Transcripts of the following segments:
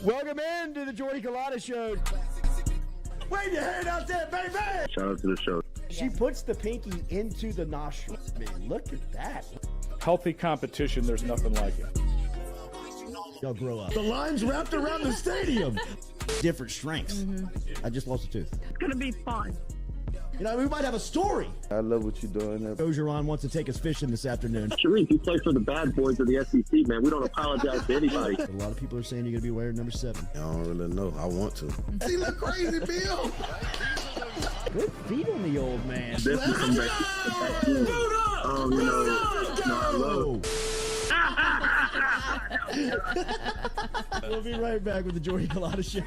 Welcome into the Jordy Culotta Show. Wave your hand out there, baby! Shout out to the show. She puts the pinky into the nostril. Man, look at that. Healthy competition, there's nothing like it. Y'all grow up. The line's wrapped around the stadium. Different strengths. I just lost a tooth. It's going to be fun. You know, we might have a story. I love what you're doing. Ogeron wants to take us fishing this afternoon. Sharif, you play for the bad boys of the SEC, man. We don't apologize to anybody. A lot of people are saying you're going to be wearing number 7. I don't really know. I want to. He look crazy, Bill. Good feet on the old man. Definitely come back. I love. We'll be right back with the Jordy Culotta Show.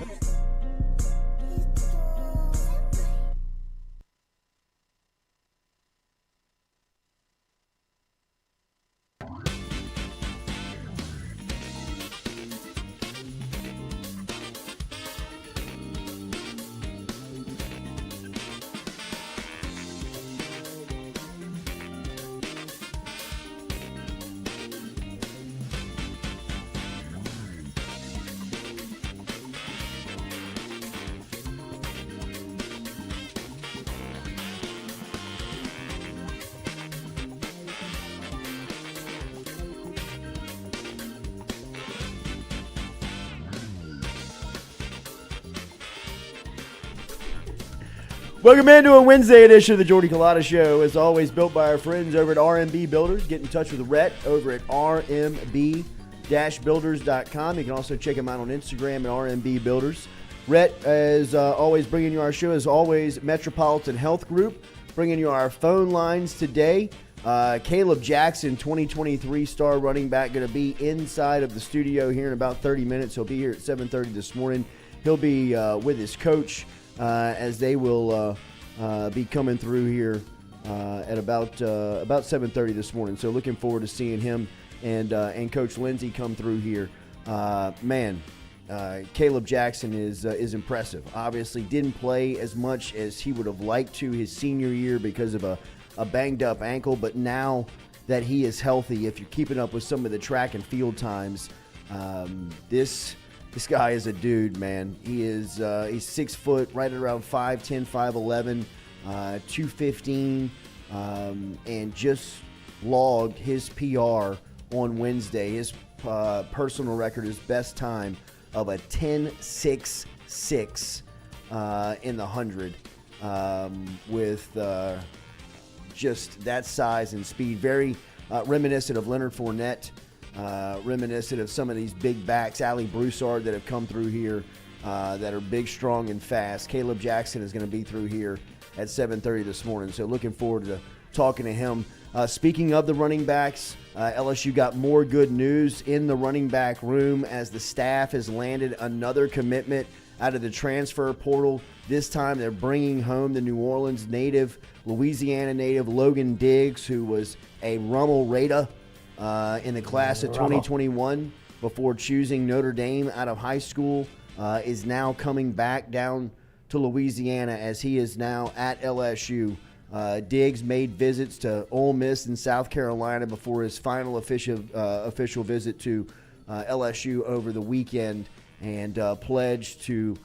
Welcome into a Wednesday edition of the Jordy Culotta Show. As always, built by our friends over at RMB Builders. Get in touch with Rhett over at rmb-builders.com. You can also check him out on Instagram at RMB Builders. Rhett is always bringing you our show. As always, Metropolitan Health Group bringing you our phone lines today. Kaleb Jackson, 2023 star running back, going to be inside of the studio here in about 30 minutes. He'll be here at 7:30 this morning. He'll be with his coach as they will be coming through here at about 7:30 this morning. So looking forward to seeing him and Coach Lindsay come through here. Kaleb Jackson is impressive. Obviously didn't play as much as he would have liked to his senior year because of a banged up ankle, but now that he is healthy, if you're keeping up with some of the track and field times, this guy is a dude, man. He's 6 foot, right around 5'10", 5'11", 215, and just logged his PR on Wednesday. His personal record, his best time of a 10.66 in the 100 with just that size and speed. Very reminiscent of Leonard Fournette, reminiscent of some of these big backs, Ali Broussard, that have come through here that are big, strong, and fast. Kaleb Jackson is going to be through here at 7:30 this morning, so looking forward to talking to him. Speaking of the running backs, LSU got more good news in the running back room as the staff has landed another commitment out of the transfer portal. This time they're bringing home the New Orleans native, Louisiana native Logan Diggs, who was a Rummel Raider in the class of 2021 before choosing Notre Dame out of high school, is now coming back down to Louisiana as he is now at LSU. Diggs made visits to Ole Miss and South Carolina before his final official visit to LSU over the weekend, and pledged to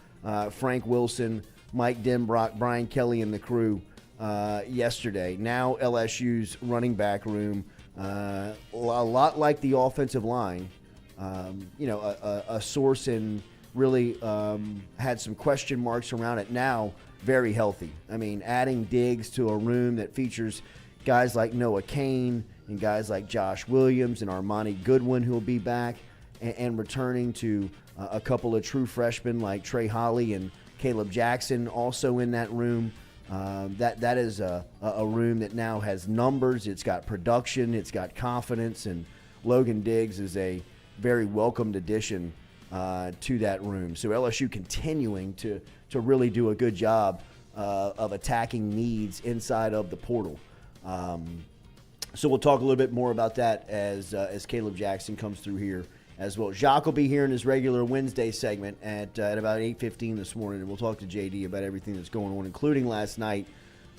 Frank Wilson, Mike Denbrock, Brian Kelly, and the crew yesterday. Now LSU's running back room, a lot like the offensive line, a source in really had some question marks around it. Now very healthy. I mean, adding Diggs to a room that features guys like Noah Cain and guys like Josh Williams and Armani Goodwin, who will be back, and returning to a couple of true freshmen like Trey Holly and Kaleb Jackson also in that room. That is a room that now has numbers. It's got production. It's got confidence. And Logan Diggs is a very welcomed addition to that room. So LSU continuing to really do a good job of attacking needs inside of the portal. So we'll talk a little bit more about that as Kaleb Jackson comes through here as well. Jacques will be here in his regular Wednesday segment at about 8:15 this morning, and we'll talk to JD about everything that's going on, including last night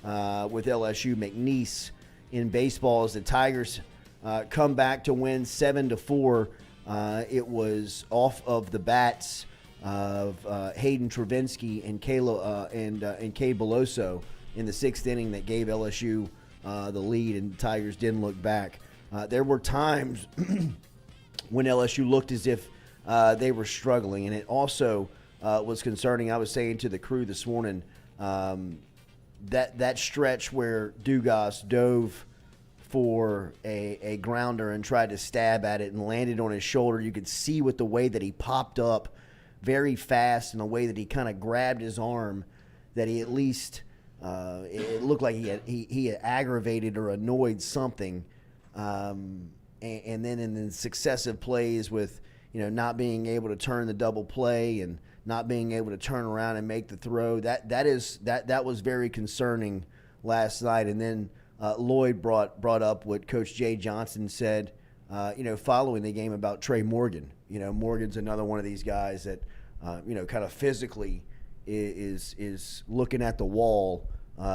with LSU. McNeese in baseball as the Tigers come back to win 7-4. It was off of the bats of Hayden Travinsky and Cade Beloso in the sixth inning that gave LSU the lead, and the Tigers didn't look back. There were times when LSU looked as if they were struggling, and it also was concerning. I was saying to the crew this morning that stretch where Doucet dove for a grounder and tried to stab at it and landed on his shoulder. You could see with the way that he popped up very fast and the way that he kind of grabbed his arm that he at least it looked like he had aggravated or annoyed something. And then in the successive plays with, not being able to turn the double play and not being able to turn around and make the throw, that was very concerning last night. And then Lloyd brought up what Coach Jay Johnson said, following the game about Trey Morgan. Morgan's another one of these guys that, kind of physically is looking at the wall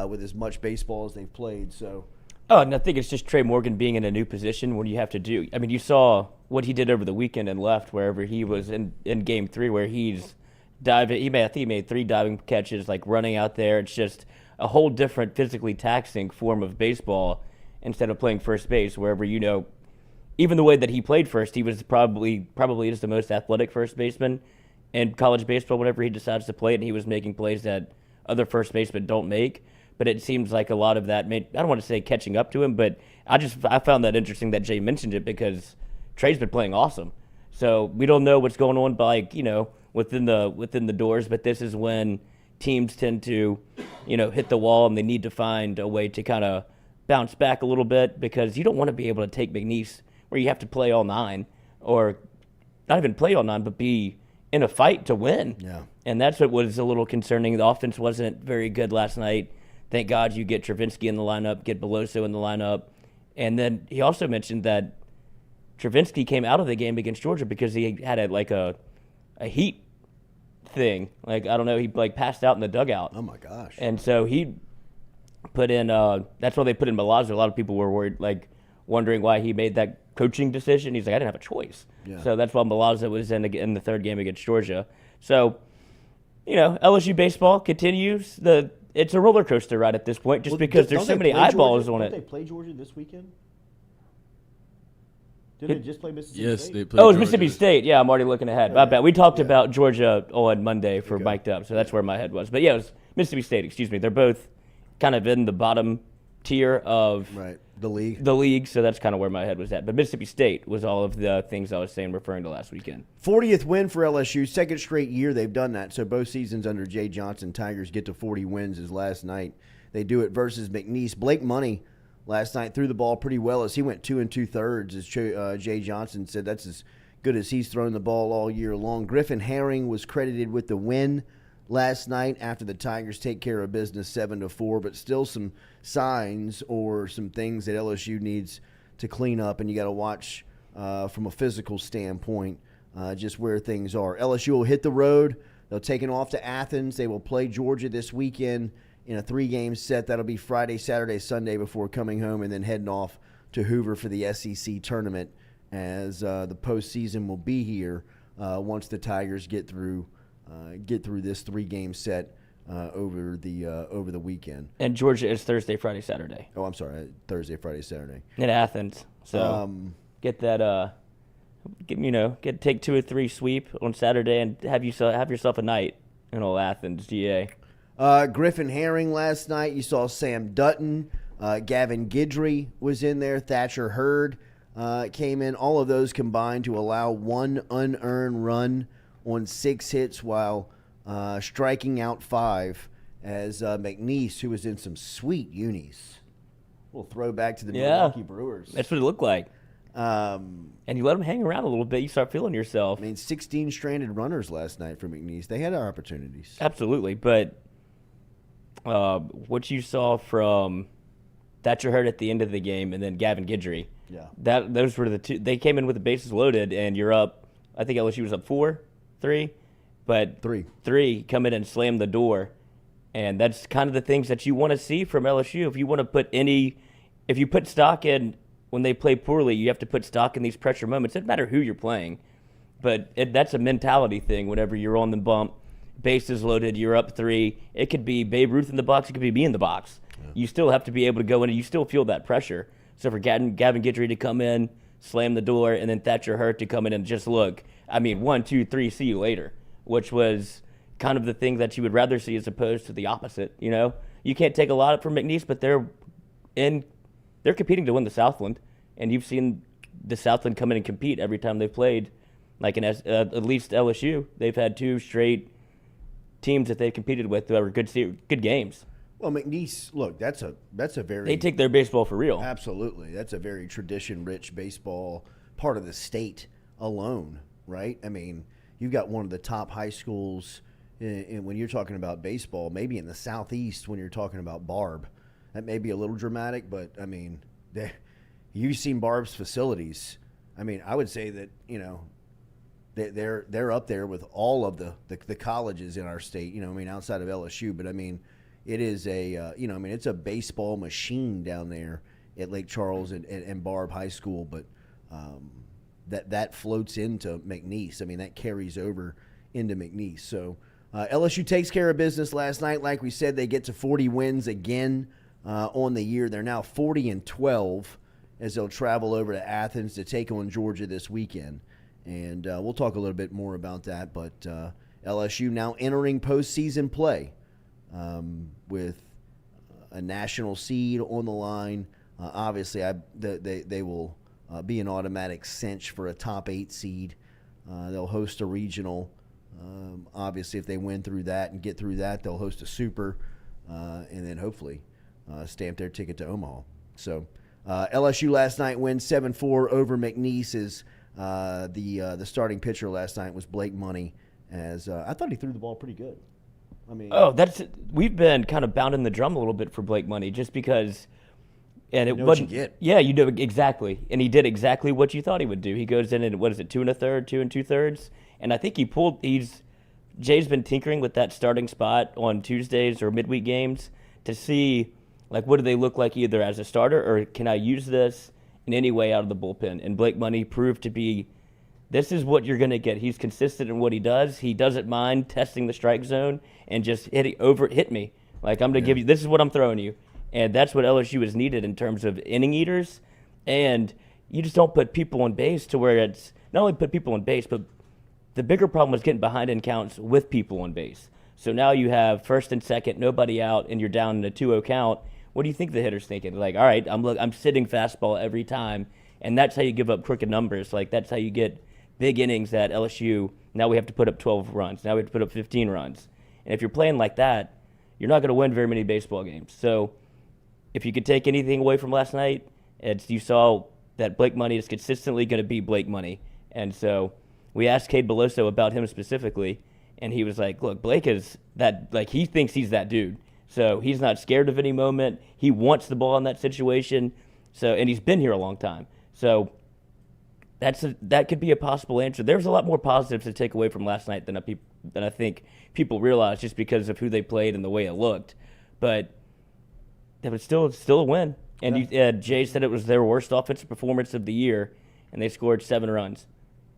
with as much baseball as they've played. So. Oh, and I think it's just Trey Morgan being in a new position when you have to do. I mean, you saw what he did over the weekend and left wherever he was in Game 3, where he's diving. I think he made 3 diving catches, like running out there. It's just a whole different physically taxing form of baseball instead of playing first base, wherever even the way that he played first, he was probably is the most athletic first baseman in college baseball. Whenever he decides to play it, and he was making plays that other first basemen don't make. But it seems like a lot of that I don't want to say catching up to him, but I found that interesting that Jay mentioned it because Trey's been playing awesome. So we don't know what's going on, within the doors. But this is when teams tend to, hit the wall, and they need to find a way to kind of bounce back a little bit, because you don't want to be able to take McNeese where you have to play all 9, or not even play all 9, but be in a fight to win. Yeah. And that's what was a little concerning. The offense wasn't very good last night. Thank God you get Travinsky in the lineup, get Beloso in the lineup. And then he also mentioned that Travinsky came out of the game against Georgia because he had a heat thing. I don't know, he passed out in the dugout. Oh my gosh. And so he put in that's why they put in Milazzo. A lot of people were worried, wondering why he made that coaching decision. He's like, I didn't have a choice. Yeah. So that's why Milazzo was in the third game against Georgia. So, LSU baseball continues. It's a roller coaster ride at this point, just because there's so many eyeballs on it. Don't they play Georgia this weekend? Did they just play Mississippi State? Yes, they played. Oh, it's Mississippi State. Yeah, I'm already looking ahead. I bet we talked about Georgia on Monday for Okay. Mic'd Up, so that's where my head was. But yeah, it was Mississippi State. Excuse me. They're both kind of in the bottom tier of the league. The league, so that's kind of where my head was at. But Mississippi State was all of the things I was saying, referring to last weekend. 40th win for LSU, second straight year they've done that. So both seasons under Jay Johnson, Tigers get to 40 wins as last night. They do it versus McNeese. Blake Money last night threw the ball pretty well as he went 2 2/3. As Jay Johnson said, that's as good as he's thrown the ball all year long. Griffin Herring was credited with the win last night after the Tigers take care of business 7-4, but still some signs or some things that LSU needs to clean up, and you got to watch from a physical standpoint just where things are. LSU will hit the road. They'll take it off to Athens. They will play Georgia this weekend in a 3-game set. That'll be Friday, Saturday, Sunday before coming home and then heading off to Hoover for the SEC tournament as the postseason will be here once the Tigers get through this 3-game set over the weekend. And Georgia is Thursday, Friday, Saturday. Oh, I'm sorry, Thursday, Friday, Saturday. In Athens. So get that. Take 2 or 3 sweep on Saturday and have yourself a night in old Athens, GA. Griffin Herring last night. You saw Sam Dutton. Gavin Guidry was in there. Thatcher Hurd came in. All of those combined to allow 1 unearned run on 6 hits while striking out 5 as McNeese, who was in some sweet unis. A little throwback to the Milwaukee Brewers. That's what it looked like. And you let them hang around a little bit, you start feeling yourself. I mean, 16 stranded runners last night for McNeese. They had our opportunities. Absolutely, but what you saw from Thatcher Hurd at the end of the game and then Gavin Guidry, those were the two. They came in with the bases loaded, and you're up. I think LSU was up 4-3, but 3 come in and slam the door, and that's kind of the things that you want to see from LSU. If you put stock in when they play poorly, you have to put stock in these pressure moments. It doesn't matter who you're playing, but that's a mentality thing. Whenever you're on the bump, bases loaded, you're up 3. It could be Babe Ruth in the box. It could be me in the box. Yeah. You still have to be able to go in, and you still feel that pressure. So for Gavin Guidry to come in, slam the door, and then Thatcher Hurd to come in and just look, 1, 2, 3, see you later, which was kind of the thing that you would rather see as opposed to the opposite. You can't take a lot from McNeese, but they're competing to win the Southland, and you've seen the Southland come in and compete every time they've played. Like at least LSU, they've had 2 straight teams that they've competed with that were good games. Well, McNeese, look, that's a very... They take their baseball for real. Absolutely. That's a very tradition-rich baseball part of the state alone, right? I mean, you've got one of the top high schools when you're talking about baseball, maybe in the Southeast when you're talking about Barb. That may be a little dramatic, but, you've seen Barb's facilities. I would say that, they're up there with all of the colleges in our state, outside of LSU. But, it is it's a baseball machine down there at Lake Charles and Barb High School. But that floats into McNeese. That carries over into McNeese. So LSU takes care of business last night. Like we said, they get to 40 wins again on the year. They're now 40-12 as they'll travel over to Athens to take on Georgia this weekend. And we'll talk a little bit more about that. But LSU now entering postseason play with a national seed on the line. Obviously, they will be an automatic cinch for a top 8 seed. They'll host a regional. Obviously, if they win through that and get through that, they'll host a super, and then hopefully stamp their ticket to Omaha. So LSU last night wins 7-4 over McNeese. As the starting pitcher last night was Blake Money. As I thought he threw the ball pretty good. We've been kind of pounding the drum a little bit for Blake Money just because, and it wasn't. What you get. Yeah, you do exactly, and he did exactly what you thought he would do. He goes in and 2 1/3, 2 2/3, and I think Jay's been tinkering with that starting spot on Tuesdays or midweek games to see what do they look like either as a starter or can I use this in any way out of the bullpen. And Blake Money proved to be. This is what you're going to get. He's consistent in what he does. He doesn't mind testing the strike zone and just hit me. I'm going to give you, this is what I'm throwing you. And that's what LSU is needed in terms of inning eaters. And you just don't put people on base to where it's, not only put people on base, but the bigger problem was getting behind in counts with people on base. So now you have first and second, nobody out, and you're down in a 2-0 count what do you think the hitter's thinking? Like, all right, I'm sitting fastball every time, and that's how you give up crooked numbers. Like, that's how you get big innings at LSU. Now we have to put up 12 runs. Now we have to put up 15 runs. And if you're playing like that, you're not going to win very many baseball games. So if you could take anything away from last night, you saw that Blake Money is consistently going to be Blake Money. And so we asked Cade Beloso about him specifically, and he was like, look, Blake is that, like, he thinks he's that dude. So he's not scared of any moment. He wants the ball in that situation. So, and he's been here a long time. So that could be a possible answer. There's a lot more positives to take away from last night than I think people realize, just because of who they played and the way it looked. But that was still a win. And Jay said it was their worst offensive performance of the year, and they scored 7 runs,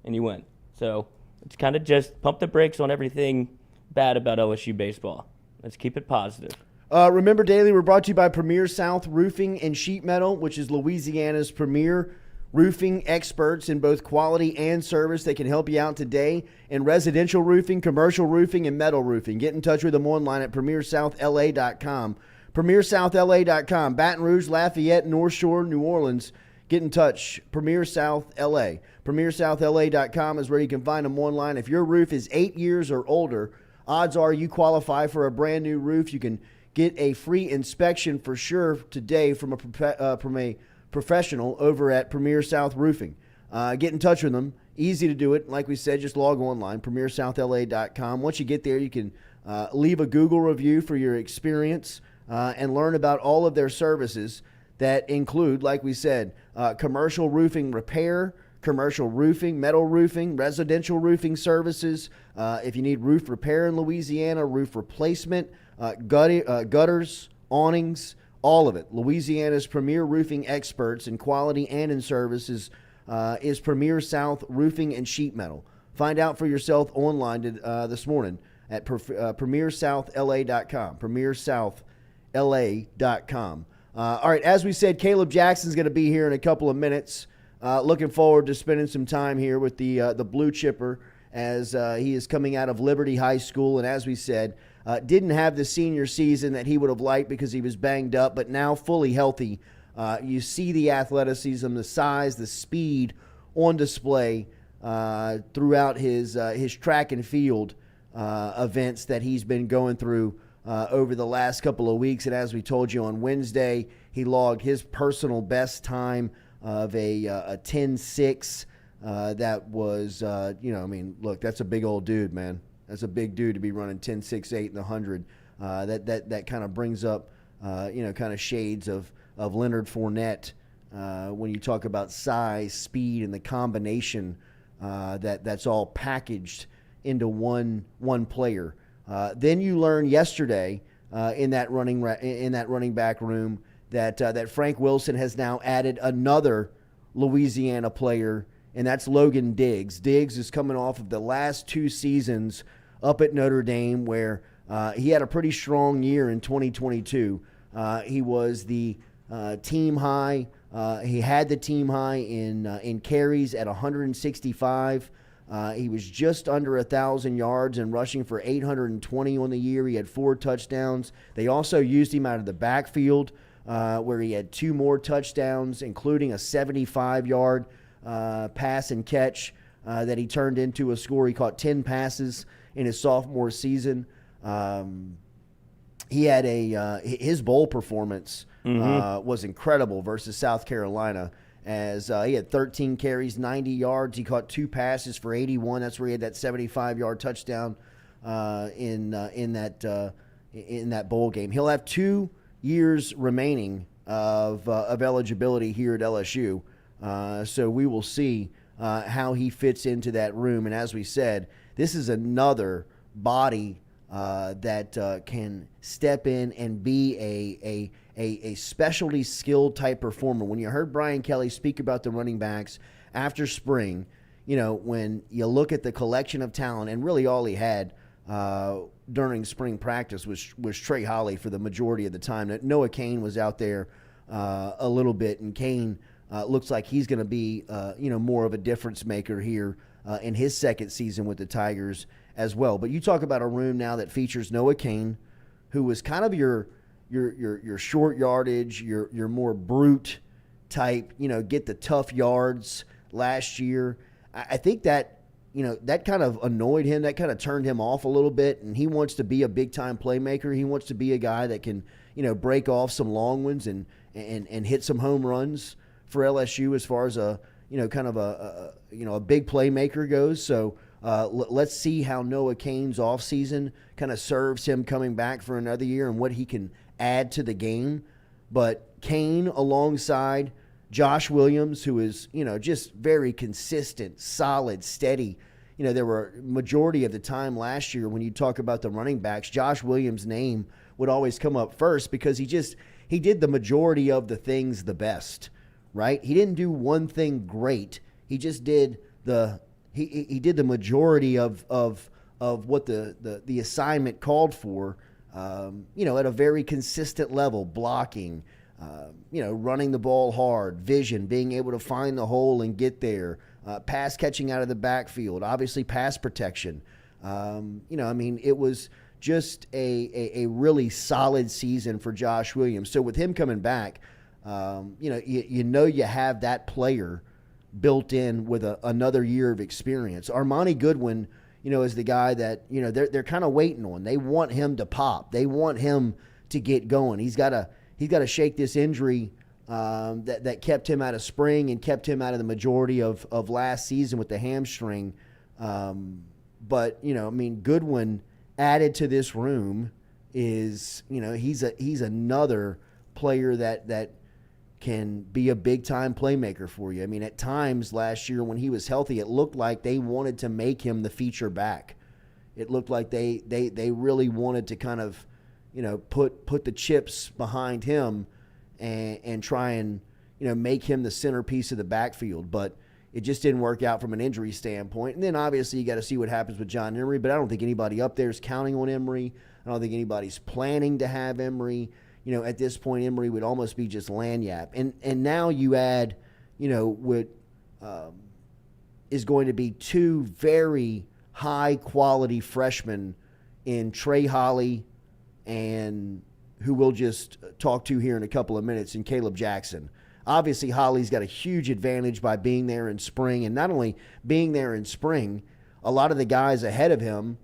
and you win. So it's kind of just pump the brakes on everything bad about LSU baseball. Let's keep it positive. Remember, Daily, we're brought to you by Premier South Roofing and Sheet Metal, which is Louisiana's premier roofing experts in both quality and service. They can help you out today in residential roofing, commercial roofing, and metal roofing. Get in touch with them online at premierSouthLA.com. PremierSouthLA.com. Baton Rouge, Lafayette, North Shore, New Orleans. Get in touch. Premier South LA. PremierSouthLA.com is where you can find them online. If your roof is 8 years or older, odds are you qualify for a brand new roof. You can get a free inspection for sure today from a professional over at Premier South Roofing. Get in touch with them. Easy to do it. Like we said, just log online, PremierSouthLA.com. Once you get there, you can leave a Google review for your experience and learn about all of their services that include, like we said, commercial roofing repair, commercial roofing, metal roofing, residential roofing services. If you need roof repair in Louisiana, roof replacement, gutters, awnings, all of it. Louisiana's premier roofing experts in quality and in services is Premier South Roofing and Sheet Metal. Find out for yourself online this morning at PremierSouthLA.com. PremierSouthLA.com. All right, as we said, Kaleb Jackson's going to be here in a couple of minutes. Looking forward to spending some time here with the Blue Chipper as he is coming out of Liberty High School. And as we said, didn't have the senior season that he would have liked because he was banged up, but now fully healthy. You see the athleticism, the size, the speed on display throughout his track and field events that he's been going through over the last couple of weeks. And as we told you on Wednesday, he logged his personal best time of a 10.6. That was, look, that's a big old dude, man. That's a big dude to be running 10.68 in the 100. That kind of brings up, kind of shades of Leonard Fournette when you talk about size, speed, and the combination that's all packaged into one player. Then you learn yesterday in that running back room that Frank Wilson has now added another Louisiana player, and that's Logan Diggs. Diggs is coming off of the last 2 seasons up at Notre Dame, where he had a pretty strong year in 2022. He was the team high. He had the team high in carries at 165. He was just under 1,000 yards and rushing for 820 on the year. He had 4 touchdowns. They also used him out of the backfield, where he had 2 more touchdowns, including a 75-yard pass and catch that he turned into a score. He caught 10 passes in his sophomore season. He had his bowl performance was incredible versus South Carolina, as he had 13 carries, 90 yards. He caught 2 passes for 81. That's where he had that 75-yard touchdown in that bowl game. He'll have 2 years remaining of eligibility here at LSU. So we will see how he fits into that room. And as we said, this is another body that can step in and be a specialty skilled type performer. When you heard Brian Kelly speak about the running backs after spring, when you look at the collection of talent, and really all he had during spring practice was Trey Holly for the majority of the time. Noah Cain was out there a little bit, and Cain looks like he's going to be more of a difference maker here in his second season with the Tigers as well. But you talk about a room now that features Noah Cain, who was kind of your your short yardage, your more brute type, get the tough yards last year. I think that, that kind of annoyed him. That kind of turned him off a little bit, and he wants to be a big-time playmaker. He wants to be a guy that can, break off some long ones and hit some home runs for LSU as far as a big playmaker goes. So let's see how Noah Cain's offseason kind of serves him coming back for another year and what he can add to the game. But Cain alongside Josh Williams, who is, just very consistent, solid, steady. There were majority of the time last year when you talk about the running backs, Josh Williams' name would always come up first because he did the majority of the things the best, right? He didn't do one thing great. He just did he did the majority of what the assignment called for, at a very consistent level, blocking, running the ball hard, vision, being able to find the hole and get there, pass catching out of the backfield, obviously pass protection. It was just a really solid season for Josh Williams. So with him coming back, you have that player built in with another year of experience. Armani Goodwin, is the guy that, they're kind of waiting on. They want him to pop. They want him to get going. He's got to shake this injury that kept him out of spring and kept him out of the majority of last season with the hamstring. But Goodwin added to this room is, he's another player that can be a big-time playmaker for you. At times last year when he was healthy, it looked like they wanted to make him the feature back. It looked like they really wanted to kind of, put the chips behind him and try and, make him the centerpiece of the backfield. But it just didn't work out from an injury standpoint. And then obviously you got to see what happens with John Emery, but I don't think anybody up there is counting on Emery. I don't think anybody's planning to have Emery. At this point, Emery would almost be just lanyap. And now you add, what is going to be two very high-quality freshmen in Trey Holly and who we'll just talk to here in a couple of minutes, in Kaleb Jackson. Obviously, Holly's got a huge advantage by being there in spring, and not only being there in spring, a lot of the guys ahead of him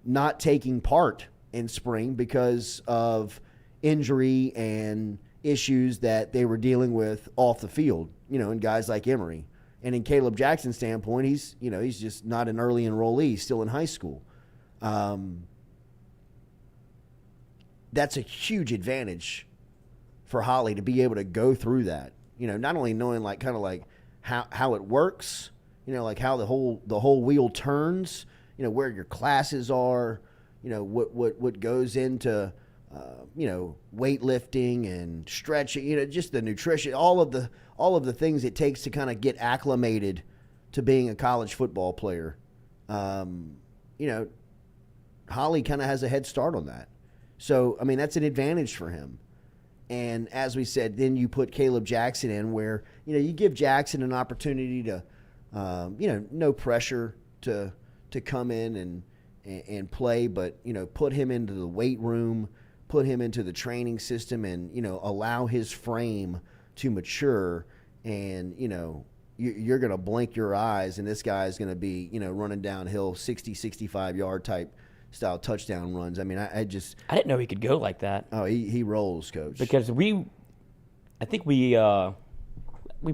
not taking part in spring because of injury and issues that they were dealing with off the field, and guys like Emery. And in Kaleb Jackson's standpoint, he's just not an early enrollee, he's still in high school. That's a huge advantage for Holly to be able to go through that. Not only knowing how it works, how the whole wheel turns, where your classes are, what goes into weightlifting and stretching, just the nutrition, all of the things it takes to kind of get acclimated to being a college football player. Holly kind of has a head start on that. So, that's an advantage for him. And as we said, then you put Kaleb Jackson in where, you give Jackson an opportunity to, no pressure to come in and play, but, put him into the weight room, put him into the training system and, allow his frame to mature. And, you're going to blink your eyes and this guy's going to be, running downhill 60, 65-yard type style touchdown runs. I didn't know he could go like that. Oh, he rolls, Coach. Because I think we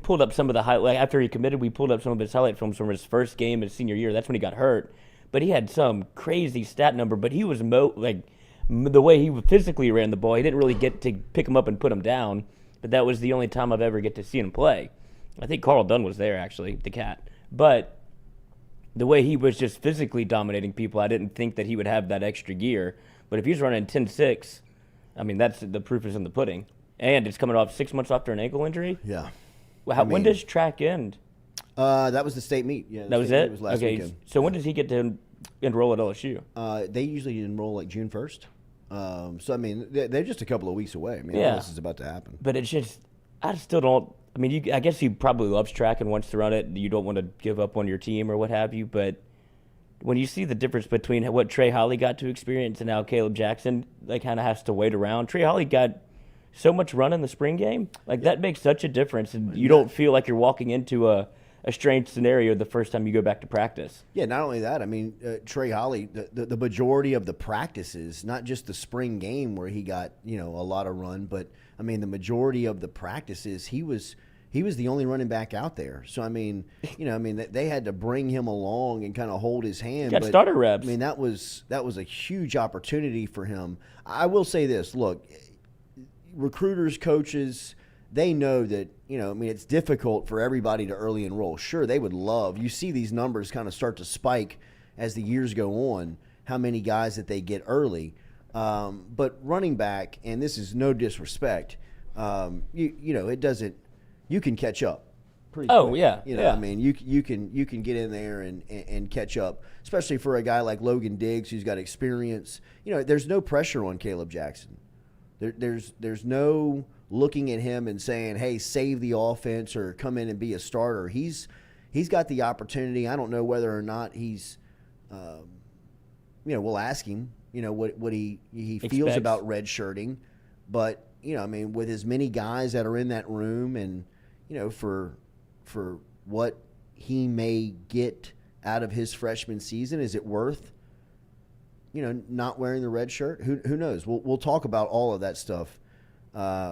pulled up some of the highlight after he committed. We pulled up some of his highlight films from his first game his senior year. That's when he got hurt, but he had some crazy stat number. But he was the way he physically ran the ball, he didn't really get to pick him up and put him down. But that was the only time I've ever get to see him play. I think Carl Dunn was there actually, the cat. But the way he was just physically dominating people, I didn't think that he would have that extra gear. But if he's running 10.6, that's the proof is in the pudding. And it's coming off 6 months after an ankle injury. Yeah. When does track end? That was the state meet. Yeah, that was it? It was last weekend. So when does he get to enroll at LSU? They usually enroll June 1st. They're just a couple of weeks away. Yeah. This is about to happen. But it's just, I still don't. I guess he probably loves track and wants to run it. You don't want to give up on your team or what have you. But when you see the difference between what Trey Holly got to experience and now Kaleb Jackson, like, kind of has to wait around. Trey Holly got so much run in the spring game. Like, that makes such a difference, and you don't feel like you're walking into a strange scenario the first time you go back to practice. Yeah, not only that, I mean, Trey Holly, the majority of the practices, not just the spring game where he got, a lot of run, but, I mean, the majority of the practices, he was the only running back out there. So, I mean, they had to bring him along and kind of hold his hand. Got starter reps. I mean, that was a huge opportunity for him. I will say this, look, recruiters, coaches, they know that, it's difficult for everybody to early enroll. Sure, they would love. You see these numbers kind of start to spike as the years go on, how many guys that they get early. But running back, and this is no disrespect, it doesn't. You can catch up. Pretty quick. Yeah. I mean, you can get in there and catch up, especially for a guy like Logan Diggs who's got experience. There's no pressure on Kaleb Jackson. There's no looking at him and saying, hey, save the offense or come in and be a starter. He's got the opportunity. I don't know whether or not he's, we'll ask him, what he feels about redshirting. But, with as many guys that are in that room and, for what he may get out of his freshman season, is it worth, not wearing the red shirt? Who knows? We'll talk about all of that stuff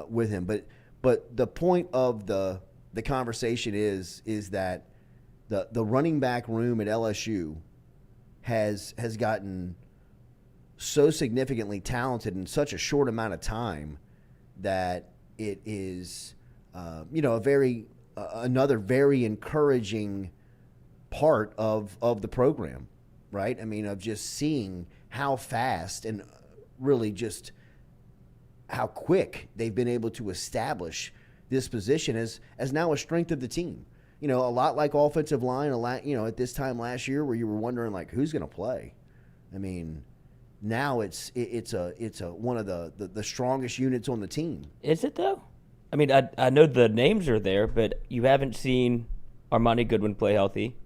with him. But the point of the conversation is that the running back room at LSU has gotten so significantly talented in such a short amount of time that it is another very encouraging part of the program, right? I mean, of just seeing how fast and really just how quick they've been able to establish this position as now a strength of the team. A lot like offensive line, at this time last year where you were wondering, like, who's going to play? I mean, now it's one of the strongest units on the team. Is it, though? I mean, I know the names are there, but you haven't seen Armani Goodwin play healthy.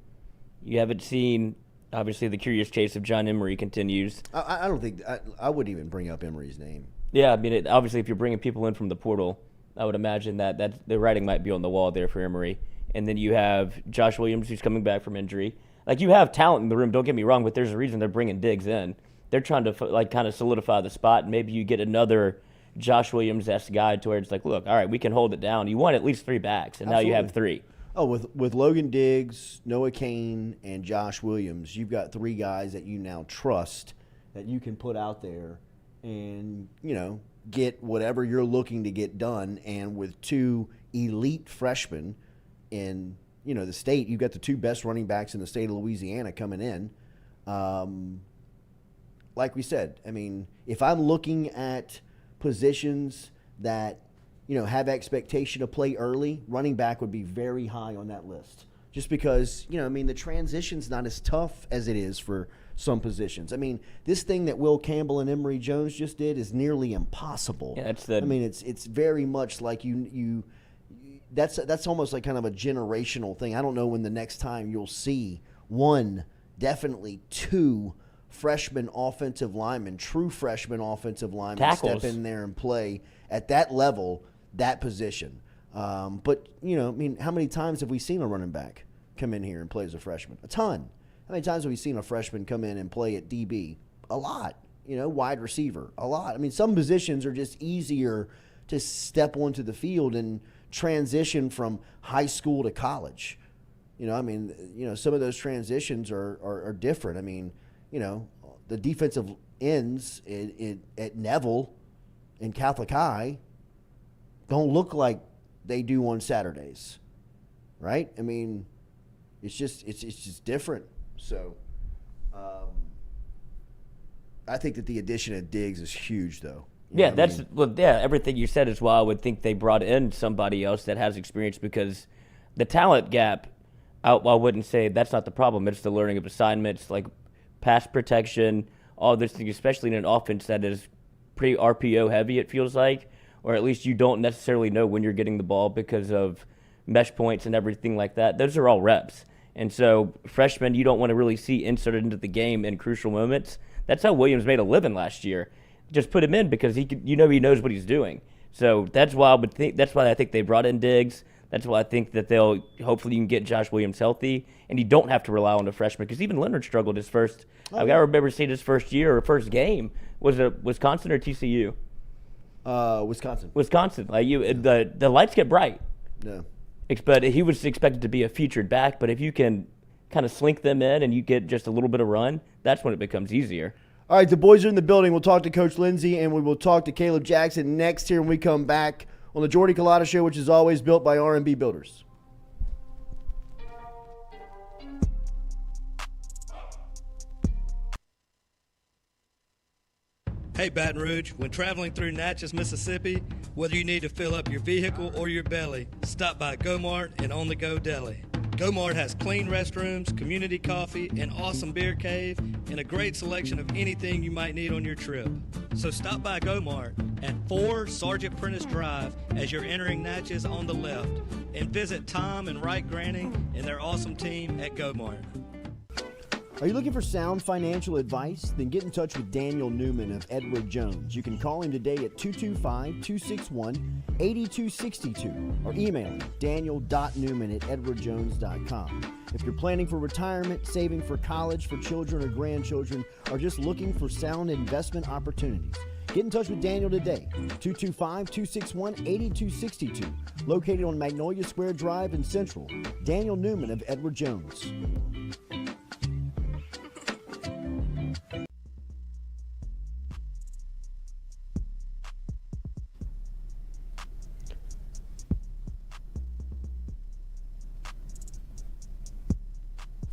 You haven't seen, obviously, the curious case of John Emery continues. I don't think I wouldn't even bring up Emery's name. Yeah, I mean, obviously, if you're bringing people in from the portal, I would imagine that the writing might be on the wall there for Emery. And then you have Josh Williams, who's coming back from injury. Like, you have talent in the room, don't get me wrong, but there's a reason they're bringing Diggs in. They're trying to, kind of solidify the spot, and maybe you get another Josh Williams-esque guy to where it's like, look, all right, we can hold it down. You want at least 3 backs, and Absolutely. Now you have 3. Oh, with Logan Diggs, Noah Cain, and Josh Williams, you've got 3 guys that you now trust that you can put out there and, get whatever you're looking to get done. And with 2 elite freshmen in, the state, you've got the 2 best running backs in the state of Louisiana coming in. Like we said, I mean, if I'm looking at positions that, have expectation to play early, running back would be very high on that list. Just because, the transition's not as tough as it is for some positions. I mean, this thing that Will Campbell and Emory Jones just did is nearly impossible. Yeah, it's very much like that's almost like kind of a generational thing. I don't know when the next time you'll see 1, definitely 2 freshman offensive linemen, true freshman offensive linemen Tackles. step in there and play at that level, that position. But, how many times have we seen a running back come in here and play as a freshman? A ton. How many times have we seen a freshman come in and play at DB? A lot. Wide receiver, a lot. I mean, some positions are just easier to step onto the field and transition from high school to college. Some of those transitions are different. I mean, the defensive ends at Neville and Catholic High don't look like they do on Saturdays, right? I mean, it's just different. So, I think that the addition of Diggs is huge, though. Everything you said is why I would think they brought in somebody else that has experience, because the talent gap, I wouldn't say that's not the problem. It's the learning of assignments, like pass protection, all those things, especially in an offense that is pretty RPO heavy, it feels like, or at least you don't necessarily know when you're getting the ball because of mesh points and everything like that. Those are all reps. And so freshmen you don't want to really see inserted into the game in crucial moments. That's how Williams made a living last year. Just put him in because he knows what he's doing. So that's why I think they brought in Diggs. That's why I think that hopefully you can get Josh Williams healthy, and you don't have to rely on the freshman because even Leonard struggled his first. I remember seeing his first year or first game. Was it Wisconsin or TCU? Wisconsin. Wisconsin. The lights get bright. Yeah. But he was expected to be a featured back. But if you can kind of slink them in and you get just a little bit of run, that's when it becomes easier. All right, the boys are in the building. We'll talk to Coach Lindsey, and we will talk to Kaleb Jackson next here when we come back on the Jordy Culotta Show, which is always built by R&B Builders. Hey Baton Rouge, when traveling through Natchez, Mississippi, whether you need to fill up your vehicle or your belly, stop by Go-Mart and On The Go Deli. Go-Mart has clean restrooms, community coffee, an awesome beer cave, and a great selection of anything you might need on your trip. So stop by Go-Mart at 4 Sergeant Prentice Drive as you're entering Natchez on the left, and visit Tom and Wright Granning and their awesome team at Go-Mart. Are you looking for sound financial advice? Then get in touch with Daniel Newman of Edward Jones. You can call him today at 225-261-8262 or email him daniel.newman@edwardjones.com. If you're planning for retirement, saving for college for children or grandchildren, or just looking for sound investment opportunities, get in touch with Daniel today, 225-261-8262, located on Magnolia Square Drive in Central. Daniel Newman of Edward Jones.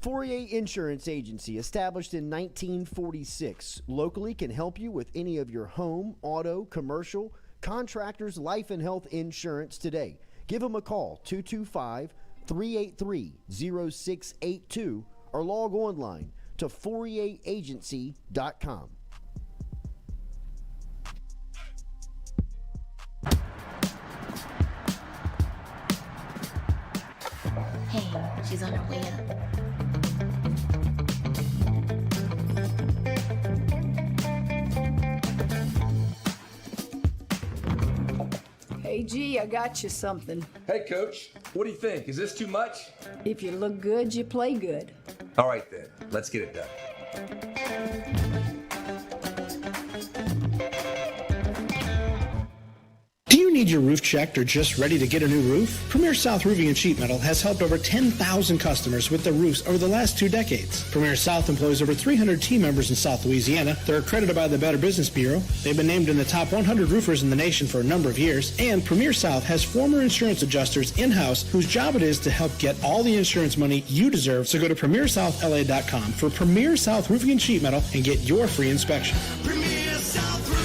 48 Insurance Agency, established in 1946, locally can help you with any of your home, auto, commercial, contractors, life and health insurance today. Give them a call, 225-383-0682, or log online to 48agency.com. Hey, she's on her way up. Hey, G, I got you something. Hey, Coach. What do you think? Is this too much? If you look good, you play good. All right, then. Let's get it done. Do you need your roof checked or just ready to get a new roof? Premier South Roofing and Sheet Metal has helped over 10,000 customers with their roofs over the last 2 decades. Premier South employs over 300 team members in South Louisiana. They're accredited by the Better Business Bureau. They've been named in the top 100 roofers in the nation for a number of years. And Premier South has former insurance adjusters in-house whose job it is to help get all the insurance money you deserve. So go to PremierSouthLA.com for Premier South Roofing and Sheet Metal and get your free inspection. Premier South Roofing.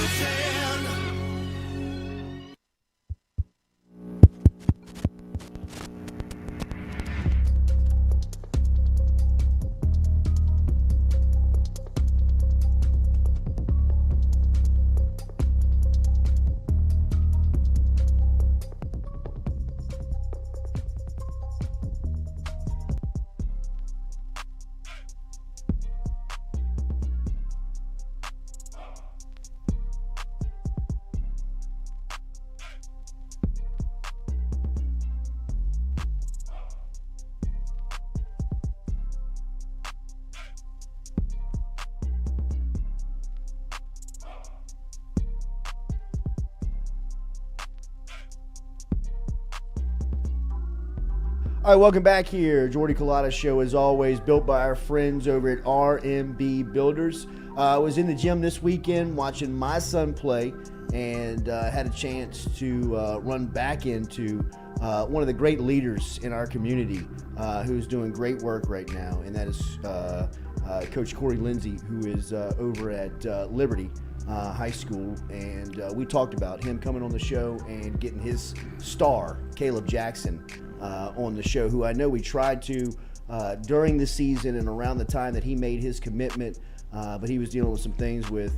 All right, welcome back here. Jordy Culotta Show, as always, built by our friends over at RMB Builders. I was in the gym this weekend watching my son play and had a chance to run back into one of the great leaders in our community who's doing great work right now, and that is Coach Corey Lindsey, who is over at Liberty High School. And we talked about him coming on the show and getting his star, Kaleb Jackson, on the show, who I know we tried to during the season and around the time that he made his commitment, but he was dealing with some things with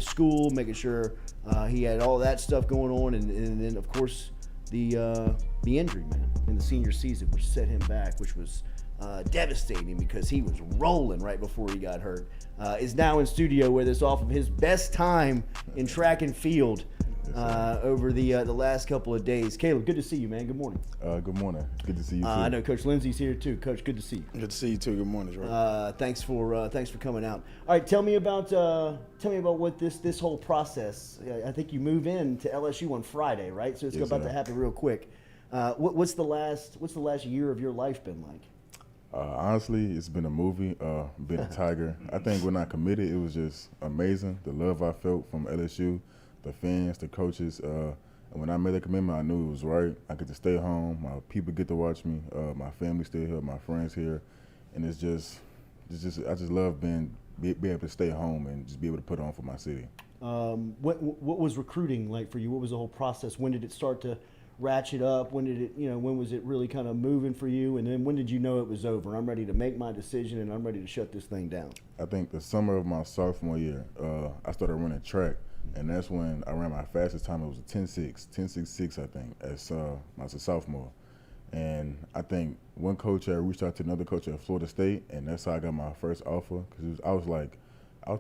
school, making sure he had all that stuff going on, and then of course the injury, man, in the senior season, which set him back, which was devastating because he was rolling right before he got hurt. Is now in studio with us off of his best time in track and field over the last couple of days. Kaleb, good to see you, man. Good morning. Good morning. Good to see you too. I know Coach Lindsey's here too. Coach, good to see you. Good to see you too. Good morning, Jordy. Thanks for coming out. All right, tell me about what this whole process. I think you move in to LSU on Friday, right? So it's about to happen real quick. What's the last year of your life been like? Honestly, it's been a movie, been a Tiger. I think when I committed, it was just amazing. The love I felt from LSU, the fans, the coaches. And when I made the commitment, I knew it was right. I get to stay home. My people get to watch me. My family still here. My friends here. And I just love being able to stay home and just be able to put on for my city. What was recruiting like for you? What was the whole process? When did it start to ratchet up? When was it really kind of moving for you? And then when did you know it was over? I'm ready to make my decision and I'm ready to shut this thing down. I think the summer of my sophomore year, I started running track, and that's when I ran my fastest time. It was a 10.6, I think, as I was a sophomore. And I think one coach had reached out to another coach at Florida State, and that's how I got my first offer. Because I was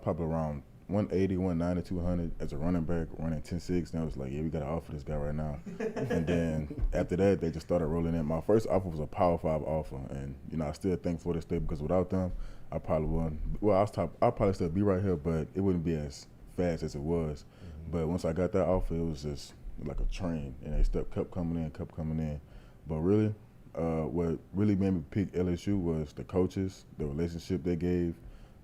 probably around 180, 190, 200 as a running back, running 10.6. And I was like, yeah, we got to offer this guy right now. And then after that, they just started rolling in. My first offer was a Power 5 offer. And, I still thank Florida State because without them, I probably wouldn't. Well, I'll probably still be right here, but it wouldn't be as fast as it was. But once I got that offer, it was just like a train. And they kept coming in. But really, what really made me pick LSU was the coaches, the relationship they gave,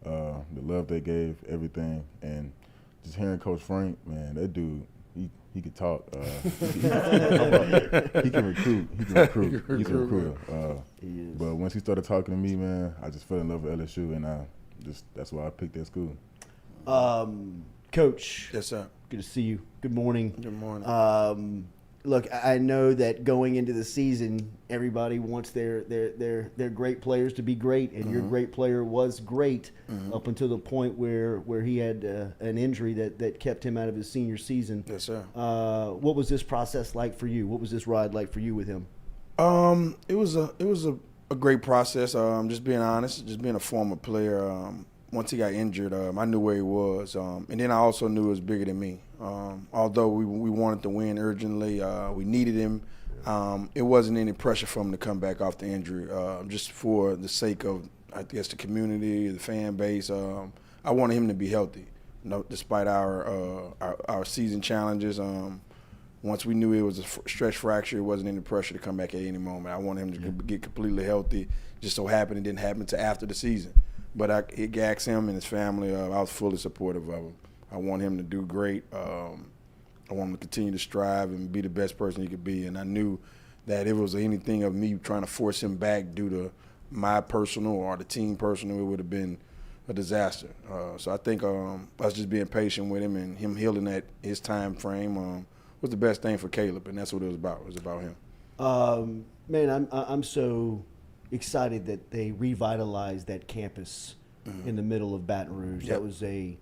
the love they gave, everything, and just hearing Coach Frank, man, that dude, he could talk. He can recruit. He's a recruiter. But once he started talking to me, man, I just fell in love with LSU, and that's why I picked that school. Coach. Yes, sir. Good to see you. Good morning. Good morning. Look, I know that going into the season, everybody wants their great players to be great, and your great player was great up until the point where he had an injury that kept him out of his senior season. Yes, sir. What was this process like for you? What was this ride like for you with him? It was a great process. Just being honest, just being a former player. Once he got injured, I knew where he was, and then I also knew it was bigger than me. Although we wanted to win urgently, we needed him. It wasn't any pressure for him to come back off the injury, just for the sake of, I guess, the community, the fan base. I wanted him to be healthy, despite our season challenges. Once we knew it was a stretch fracture, it wasn't any pressure to come back at any moment. I wanted him to get completely healthy. Just so happened it didn't happen until after the season. But it gags him and his family. I was fully supportive of him. I want him to do great. I want him to continue to strive and be the best person he could be. And I knew that if it was anything of me trying to force him back due to my personal or the team personal, it would have been a disaster. So I think us just being patient with him and him healing at his time frame was the best thing for Kaleb, and that's what it was about. It was about him. Man, I'm so excited that they revitalized that campus in the middle of Baton Rouge. That was a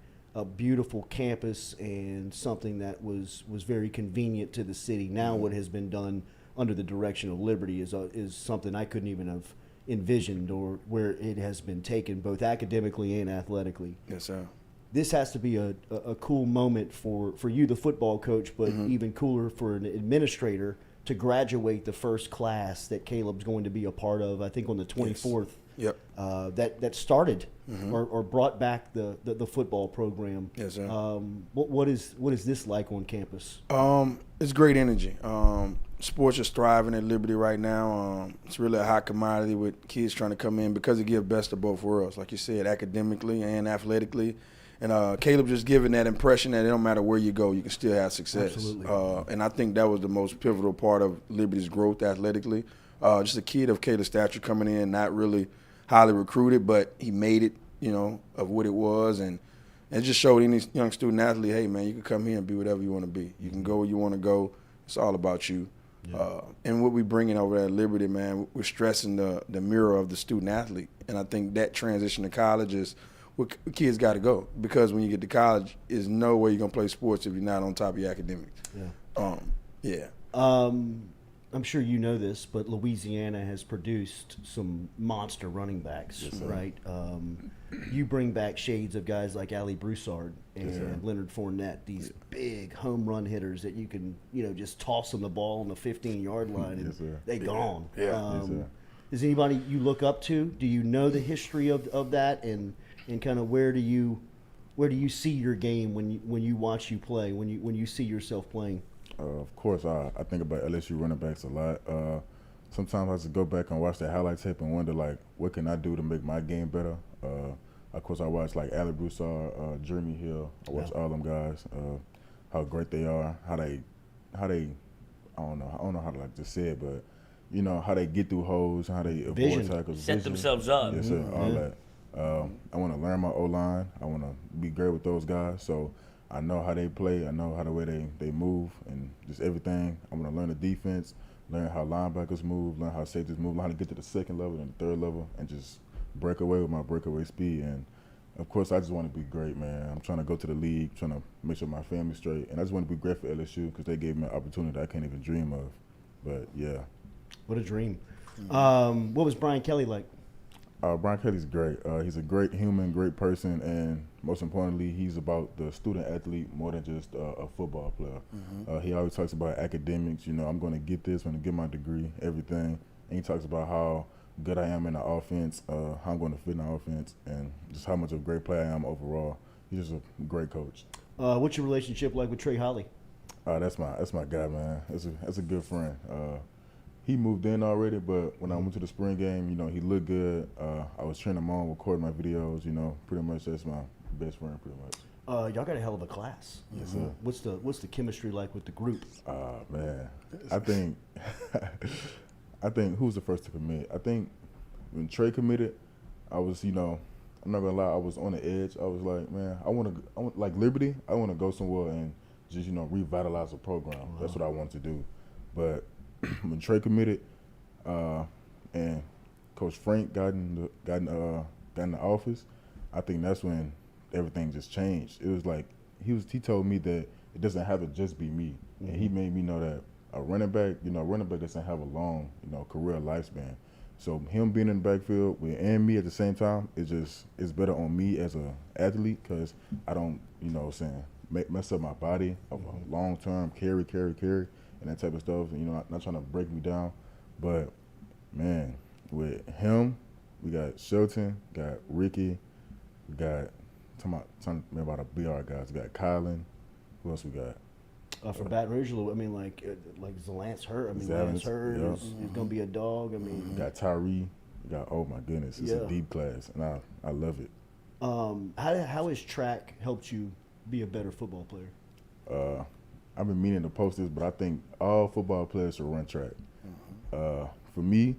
beautiful campus and something that was very convenient to the city. Now what has been done under the direction of Liberty is something I couldn't even have envisioned, or where it has been taken both academically and athletically. Yes, sir. This has to be a cool moment for you, the football coach, but even cooler for an administrator to graduate the first class that Kaleb's going to be a part of, I think on the 24th. Yes. Yep. That started or brought back the football program. Yes, sir. What is this like on campus? It's great energy. Sports is thriving at Liberty right now. It's really a hot commodity with kids trying to come in because it gives best of both worlds, like you said, academically and athletically. And Kaleb just giving that impression that it don't matter where you go, you can still have success. Absolutely. And I think that was the most pivotal part of Liberty's growth athletically. Just a kid of Kaleb's stature coming in, not really highly recruited, but he made it, of what it was. And it just showed any young student athlete, hey, man, you can come here and be whatever you want to be. You can go where you want to go. It's all about you. Yeah. And what we bringing over at Liberty, man, we're stressing the mirror of the student athlete. And I think that transition to college is where kids got to go, because when you get to college, there's no way you're going to play sports if you're not on top of your academics. Yeah. Yeah. I'm sure you know this, but Louisiana has produced some monster running backs, right? You bring back shades of guys like Ali Broussard and Leonard Fournette, these big home run hitters that you can, just toss them the ball on the 15-yard line and they gone. Is anybody you look up to? Do you know the history of that, and kind of where do you see your game when you watch you play, when you see yourself playing? Of course, I think about LSU running backs a lot. Sometimes I just go back and watch the highlight tape and wonder, like, what can I do to make my game better? Of course, I watch, like, Ali Broussard, Jeremy Hill. I watch all them guys, how great they are, how they I don't know how to like to say it, but, how they get through holes, how they avoid tackles. Set themselves up. Yes, sir, all that. I want to learn my O-line. I want to be great with those guys. So I know how they play. I know how the way they move and just everything. I'm going to learn the defense, learn how linebackers move, learn how safeties move, learn how to get to the second level and the third level and just break away with my breakaway speed. And, of course, I just want to be great, man. I'm trying to go to the league, trying to make sure my family's straight. And I just want to be great for LSU because they gave me an opportunity that I can't even dream of. But, yeah. What a dream. What was Brian Kelly like? Brian Kelly's great. He's a great human, great person, and most importantly, he's about the student athlete more than just a football player. He always talks about academics. I'm going to get this, I'm going to get my degree, everything. And he talks about how good I am in the offense, how I'm going to fit in the offense, and just how much of a great player I am overall. He's just a great coach. What's your relationship like with Trey Holly? That's my guy, man. That's a good friend. He moved in already, but when I went to the spring game, he looked good. I was training him on, recording my videos, pretty much that's my best friend, pretty much. Y'all got a hell of a class. Yes, sir. What's the chemistry like with the group? Man, I think who was the first to commit? I think when Trey committed, I was, I'm not gonna lie, I was on the edge. I was like, man, I want like Liberty. I want to go somewhere and just, revitalize the program. That's what I want to do. But when Trey committed, and Coach Frank got in the office, I think that's when everything just changed. It was like he told me that it doesn't have to just be me, and he made me know that a running back doesn't have a long, career lifespan. So him being in the backfield and me at the same time, it's better on me as a athlete because I don't, mess up my body long term, carry, and that type of stuff. Not trying to break me down, but man, with him, we got Shelton, got Ricky, we got talking about the BR guys. We got Kylan. Who else we got? From Baton Rouge, like Zalance hurt. Lance hurt. Yep. He's gonna be a dog. We got Tyree. We got, oh my goodness, it's a deep class, and I love it. How has track helped you be a better football player? I've been meaning to post this, but I think all football players should run track. For me,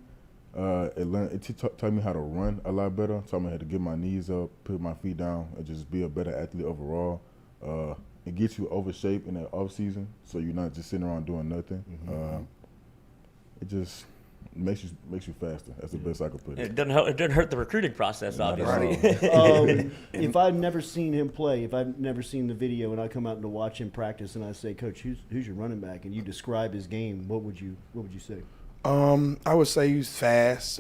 it taught me how to run a lot better. Taught me how to get my knees up, put my feet down, and just be a better athlete overall. It gets you over shape in the off season, so you're not just sitting around doing nothing. It just makes you faster. That's the best I could put it. It doesn't hurt the recruiting process, obviously. If I've never seen him play, if I've never seen the video, and I come out to watch him practice, and I say, Coach, who's your running back, and you describe his game, what would you say? I would say he's fast,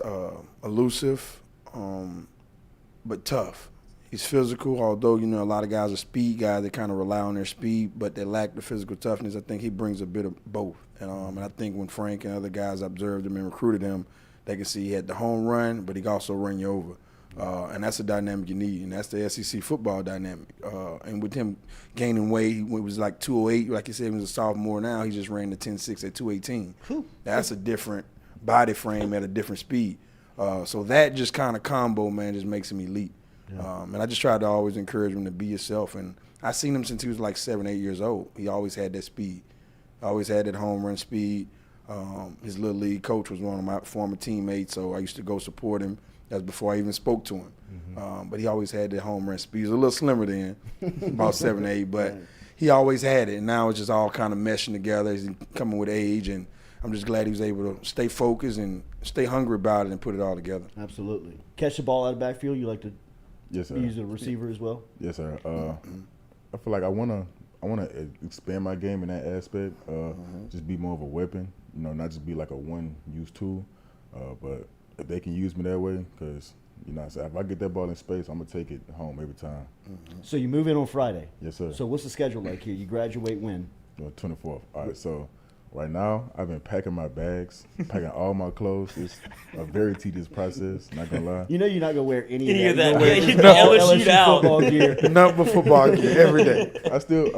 elusive, but tough. He's physical, although, a lot of guys are speed guys. They kind of rely on their speed, but they lack the physical toughness. I think he brings a bit of both. And I think when Frank and other guys observed him and recruited him, they can see he had the home run, but he can also run you over. And that's a dynamic you need, and that's the SEC football dynamic. And with him gaining weight, he was like 208. Like you said, he was a sophomore now. He just ran the 10.6 at 218. That's a different body frame at a different speed. So that just kind of combo, man, just makes him elite. And I just try to always encourage him to be yourself. And I seen him since he was like 7, 8 years old. He always had that speed. Always had that home run speed. His little league coach was one of my former teammates, so I used to go support him. That was before I even spoke to him. But he always had that home run speed. He was a little slimmer then, about 7, 8, but he always had it. And now it's just all kind of meshing together. He's coming with age, and I'm just glad he was able to stay focused and stay hungry about it and put it all together. Absolutely. Catch the ball out of the backfield, you like to yes, sir. use a receiver as well? Yes, sir. I feel like I want to expand my game in that aspect. Just be more of a weapon. Not just be like a one-use tool. But if they can use me that way, because if I get that ball in space, I'm gonna take it home every time. So you move in on Friday. Yes, sir. So what's the schedule like here? You graduate when? 24th. All right. So right now, I've been packing my bags, packing all my clothes. It's a very tedious process. Not gonna lie. You're not gonna wear any of that. LSU football gear. Nothing but football gear every day. I still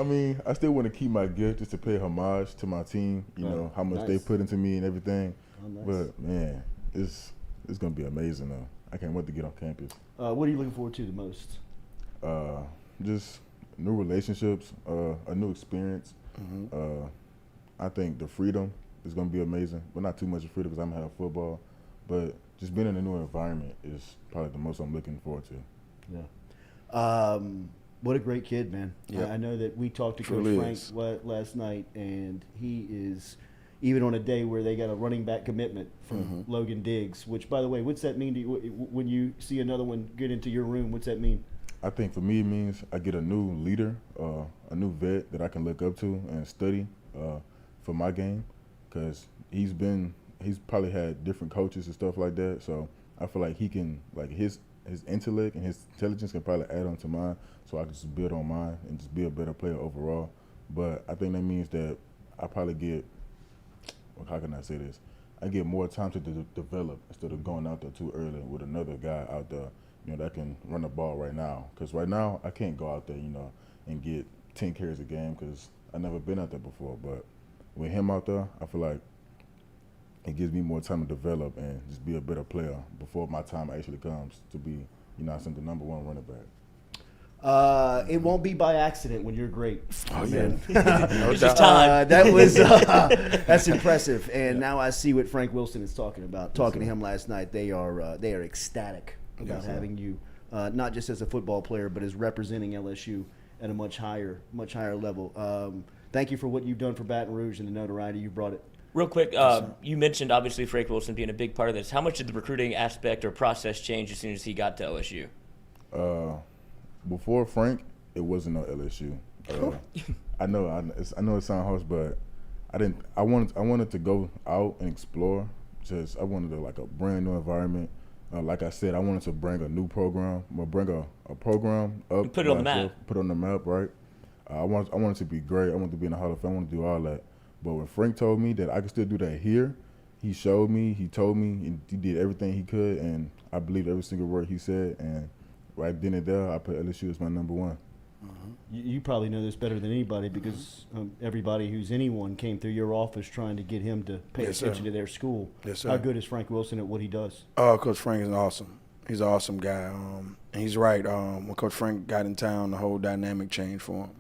want to keep my gift just to pay homage to my team. How much they put into me and everything. Oh, nice. But man, it's gonna be amazing though. I can't wait to get on campus. What are you looking forward to the most? Just new relationships, a new experience. I think the freedom is going to be amazing, but not too much freedom because I'm going to have football. But just being in a new environment is probably the most I'm looking forward to. Yeah. What a great kid, man. Yep. I know that we talked to Coach Frank last night, and he is, even on a day where they got a running back commitment from Logan Diggs, which, by the way, what's that mean to you when you see another one get into your room? What's that mean? I think for me it means I get a new leader, a new vet that I can look up to and study for my game, because he's probably had different coaches and stuff like that. So I feel like he can, like his intellect and his intelligence can probably add on to mine, so I can just build on mine and just be a better player overall. But I think that means that I probably get, how can I say this? I get more time to develop instead of going out there too early with another guy out there, that can run the ball right now. Because right now I can't go out there, and get 10 carries a game because I've never been out there before. But with him out there, I feel like it gives me more time to develop and just be a better player before my time actually comes to be, the number one running back. It won't be by accident when you're great. Oh, man. It's just time. That was that's impressive. And now I see what Frank Wilson is talking about. Talking to him last night, they are ecstatic about having you, not just as a football player, but as representing LSU at a much higher level. Thank you for what you've done for Baton Rouge and the notoriety you brought it. Real quick, you mentioned obviously Frank Wilson being a big part of this. How much did the recruiting aspect or process change as soon as he got to LSU? Before Frank, it wasn't no LSU. I know it sounds harsh, but I wanted to go out and explore. Just I wanted like a brand new environment. Like I said, I wanted to bring a new program, bring a program up. Put it on the map. Put it on the map, right? I wanted to be great. I wanted to be in the Hall of Fame. I wanted to do all that. But when Frank told me that I could still do that here, he showed me, he told me, and he did everything he could, and I believed every single word he said. And right then and there, I put LSU as my number one. You probably know this better than anybody because everybody who's anyone came through your office trying to get him to pay attention to their school. Yes, sir. How good is Frank Wilson at what he does? Coach Frank is awesome. He's an awesome guy. And he's right. When Coach Frank got in town, the whole dynamic changed for him.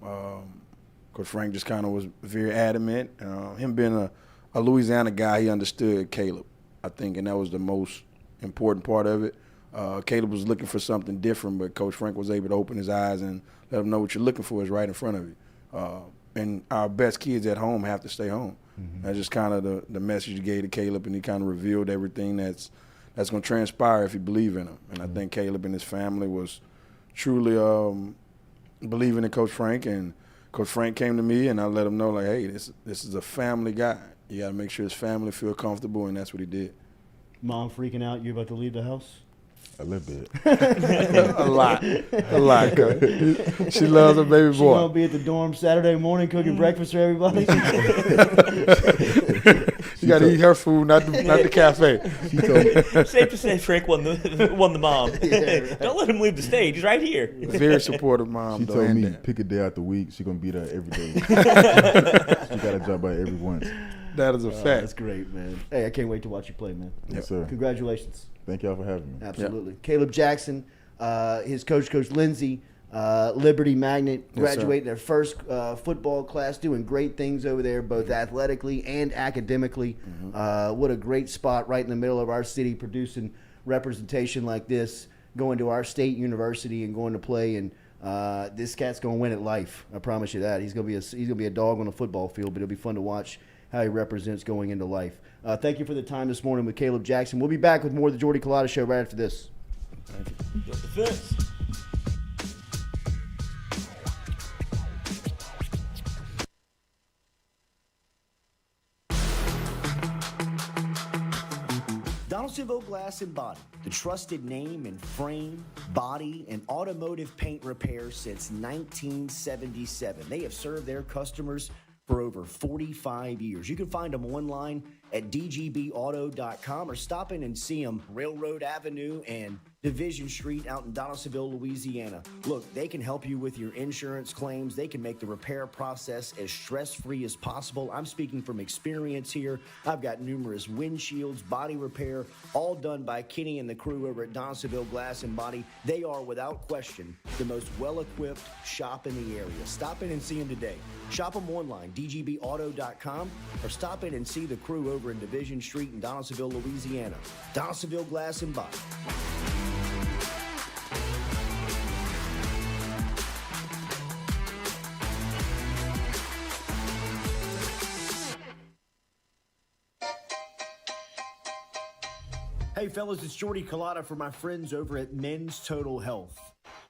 Coach Frank just kind of was very adamant. Him being a Louisiana guy, he understood Kaleb, I think, and that was the most important part of it. Kaleb was looking for something different, but Coach Frank was able to open his eyes and let him know what you're looking for is right in front of you. And our best kids at home have to stay home. That's just kind of the message he gave to Kaleb, and he kind of revealed everything that's going to transpire if you believe in him. And I think Kaleb and his family was truly believing in Coach Frank, and Coach Frank came to me, and I let him know, like, hey, this is a family guy. You got to make sure his family feel comfortable, and that's what he did. Mom freaking out you about to leave the house? A little bit. a lot. Coach. She loves her baby boy. She gonna be at the dorm Saturday morning cooking breakfast for everybody. She got to eat her food, not the cafe. Safe to say, Frank won the mom. Yeah. Don't let him leave the stage. He's right here. Very supportive mom. She told me pick a day out the week. She gonna be there every day. She got a job by every once. That is a fact. That's great, man. Hey, I can't wait to watch you play, man. Yes, sir. Congratulations. Thank y'all for having me. Absolutely. Yep. Kaleb Jackson, his Coach Lindsey, Liberty Magnet, graduating their first football class, doing great things over there, both athletically and academically. What a great spot right in the middle of our city, producing representation like this, going to our state university and going to play. And this cat's going to win at life. I promise you that. He's going to be a dog on a football field, but it'll be fun to watch how he represents going into life. Thank you for the time this morning with Kaleb Jackson. We'll be back with more of the Jordy Culotta Show right after this. Thank you. Defense. Donaldsonville Glass and Body, the trusted name in frame, body, and automotive paint repair since 1977. They have served their customers for over 45 years. You can find them online at dgbauto.com or stop in and see them Railroad Avenue and Division Street out in Donaldsonville, Louisiana. Look, they can help you with your insurance claims. They can make the repair process as stress-free as possible. I'm speaking from experience here. I've got numerous windshields, body repair, all done by Kenny and the crew over at Donaldsonville Glass and Body. They are, without question, the most well-equipped shop in the area. Stop in and see them today. Shop them online, dgbauto.com, or stop in and see the crew over in Division Street in Donaldsonville, Louisiana. Donaldsonville Glass and Body. Hey fellas, it's Jordy Culotta for my friends over at Men's Total Health.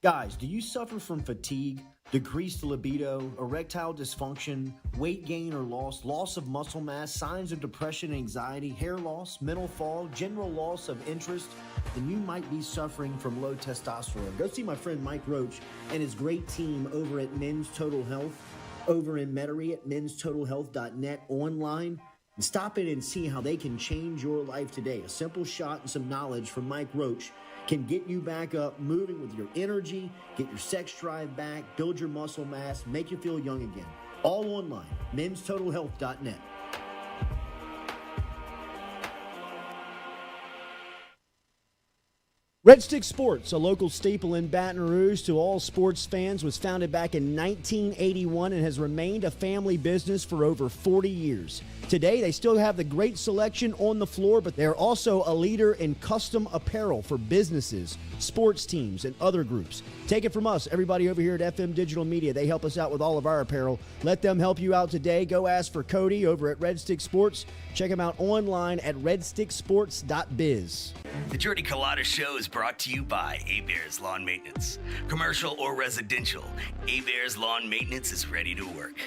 Guys, do you suffer from fatigue, decreased libido, erectile dysfunction, weight gain or loss of muscle mass, signs of depression, anxiety, hair loss, mental fog, general loss of interest? Then you might be suffering from low testosterone. Go see my friend Mike Roach and his great team over at Men's Total Health over in Metairie at menstotalhealth.net online. And stop in and see how they can change your life today. A simple shot and some knowledge from Mike Roach can get you back up, moving with your energy, get your sex drive back, build your muscle mass, make you feel young again. All online, menstotalhealth.net. Red Stick Sports, a local staple in Baton Rouge to all sports fans, was founded back in 1981 and has remained a family business for over 40 years. Today, they still have the great selection on the floor, but they're also a leader in custom apparel for businesses, sports teams, and other groups. Take it from us, everybody over here at FM Digital Media. They help us out with all of our apparel. Let them help you out today. Go ask for Cody over at Red Stick Sports. Check him out online at redsticksports.biz. The Jordy Culotta Show is brought to you by A-Bears Lawn Maintenance. Commercial or residential, A-Bears Lawn Maintenance is ready to work.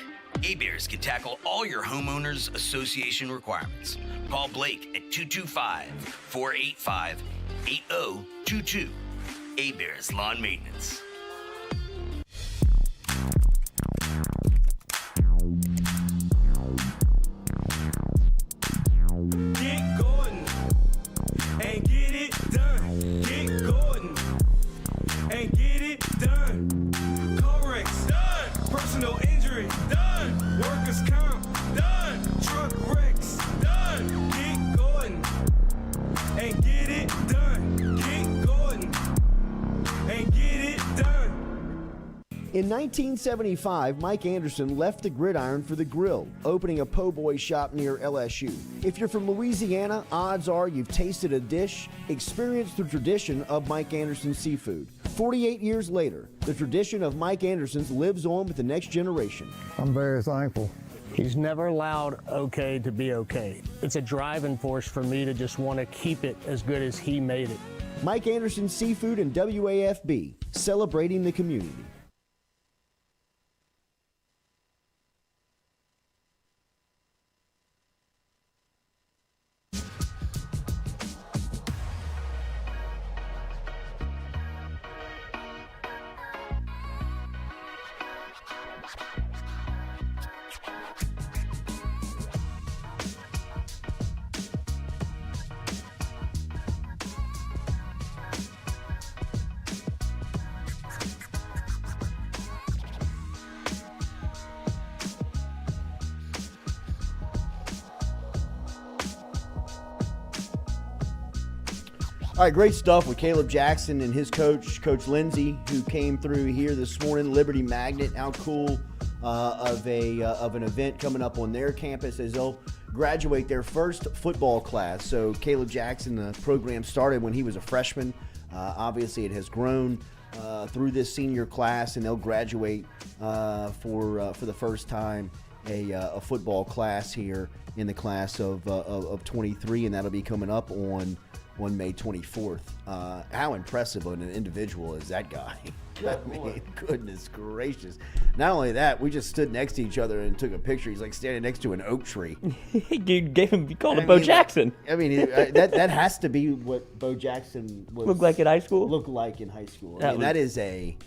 A-Bears can tackle all your homeowners association requirements. Call Blake at 225-485-8022. A-Bears Lawn Maintenance. Get Gordon and get it done. Get Gordon and get it done. Corrects done. Personal injury done. Workers' comp done. Truck wrecks done. Get Gordon and get it done. Get Gordon and get it done. In 1975, Mike Anderson left the gridiron for the grill, opening a po' boy shop near LSU. If you're from Louisiana, odds are you've tasted a dish, experienced the tradition of Mike Anderson's seafood. 48 years later, the tradition of Mike Anderson's lives on with the next generation. I'm very thankful. He's never allowed okay to be okay. It's a driving force for me to just want to keep it as good as he made it. Mike Anderson Seafood and WAFB, celebrating the community. All right, great stuff with Kaleb Jackson and his coach, Coach Lindsay, who came through here this morning. Liberty Magnet, how cool of an event coming up on their campus as they'll graduate their first football class. So Kaleb Jackson, the program started when he was a freshman. Obviously, it has grown through this senior class, and they'll graduate for the first time a football class here in the class of 23, and that'll be coming up on on May 24th. How impressive of an individual is that guy? I mean, goodness gracious. Not only that, we just stood next to each other and took a picture. He's like standing next to an oak tree. You called him Bo Jackson. I mean, that has to be what Bo Jackson was Looked like in high school? Looked like in high school. That that is a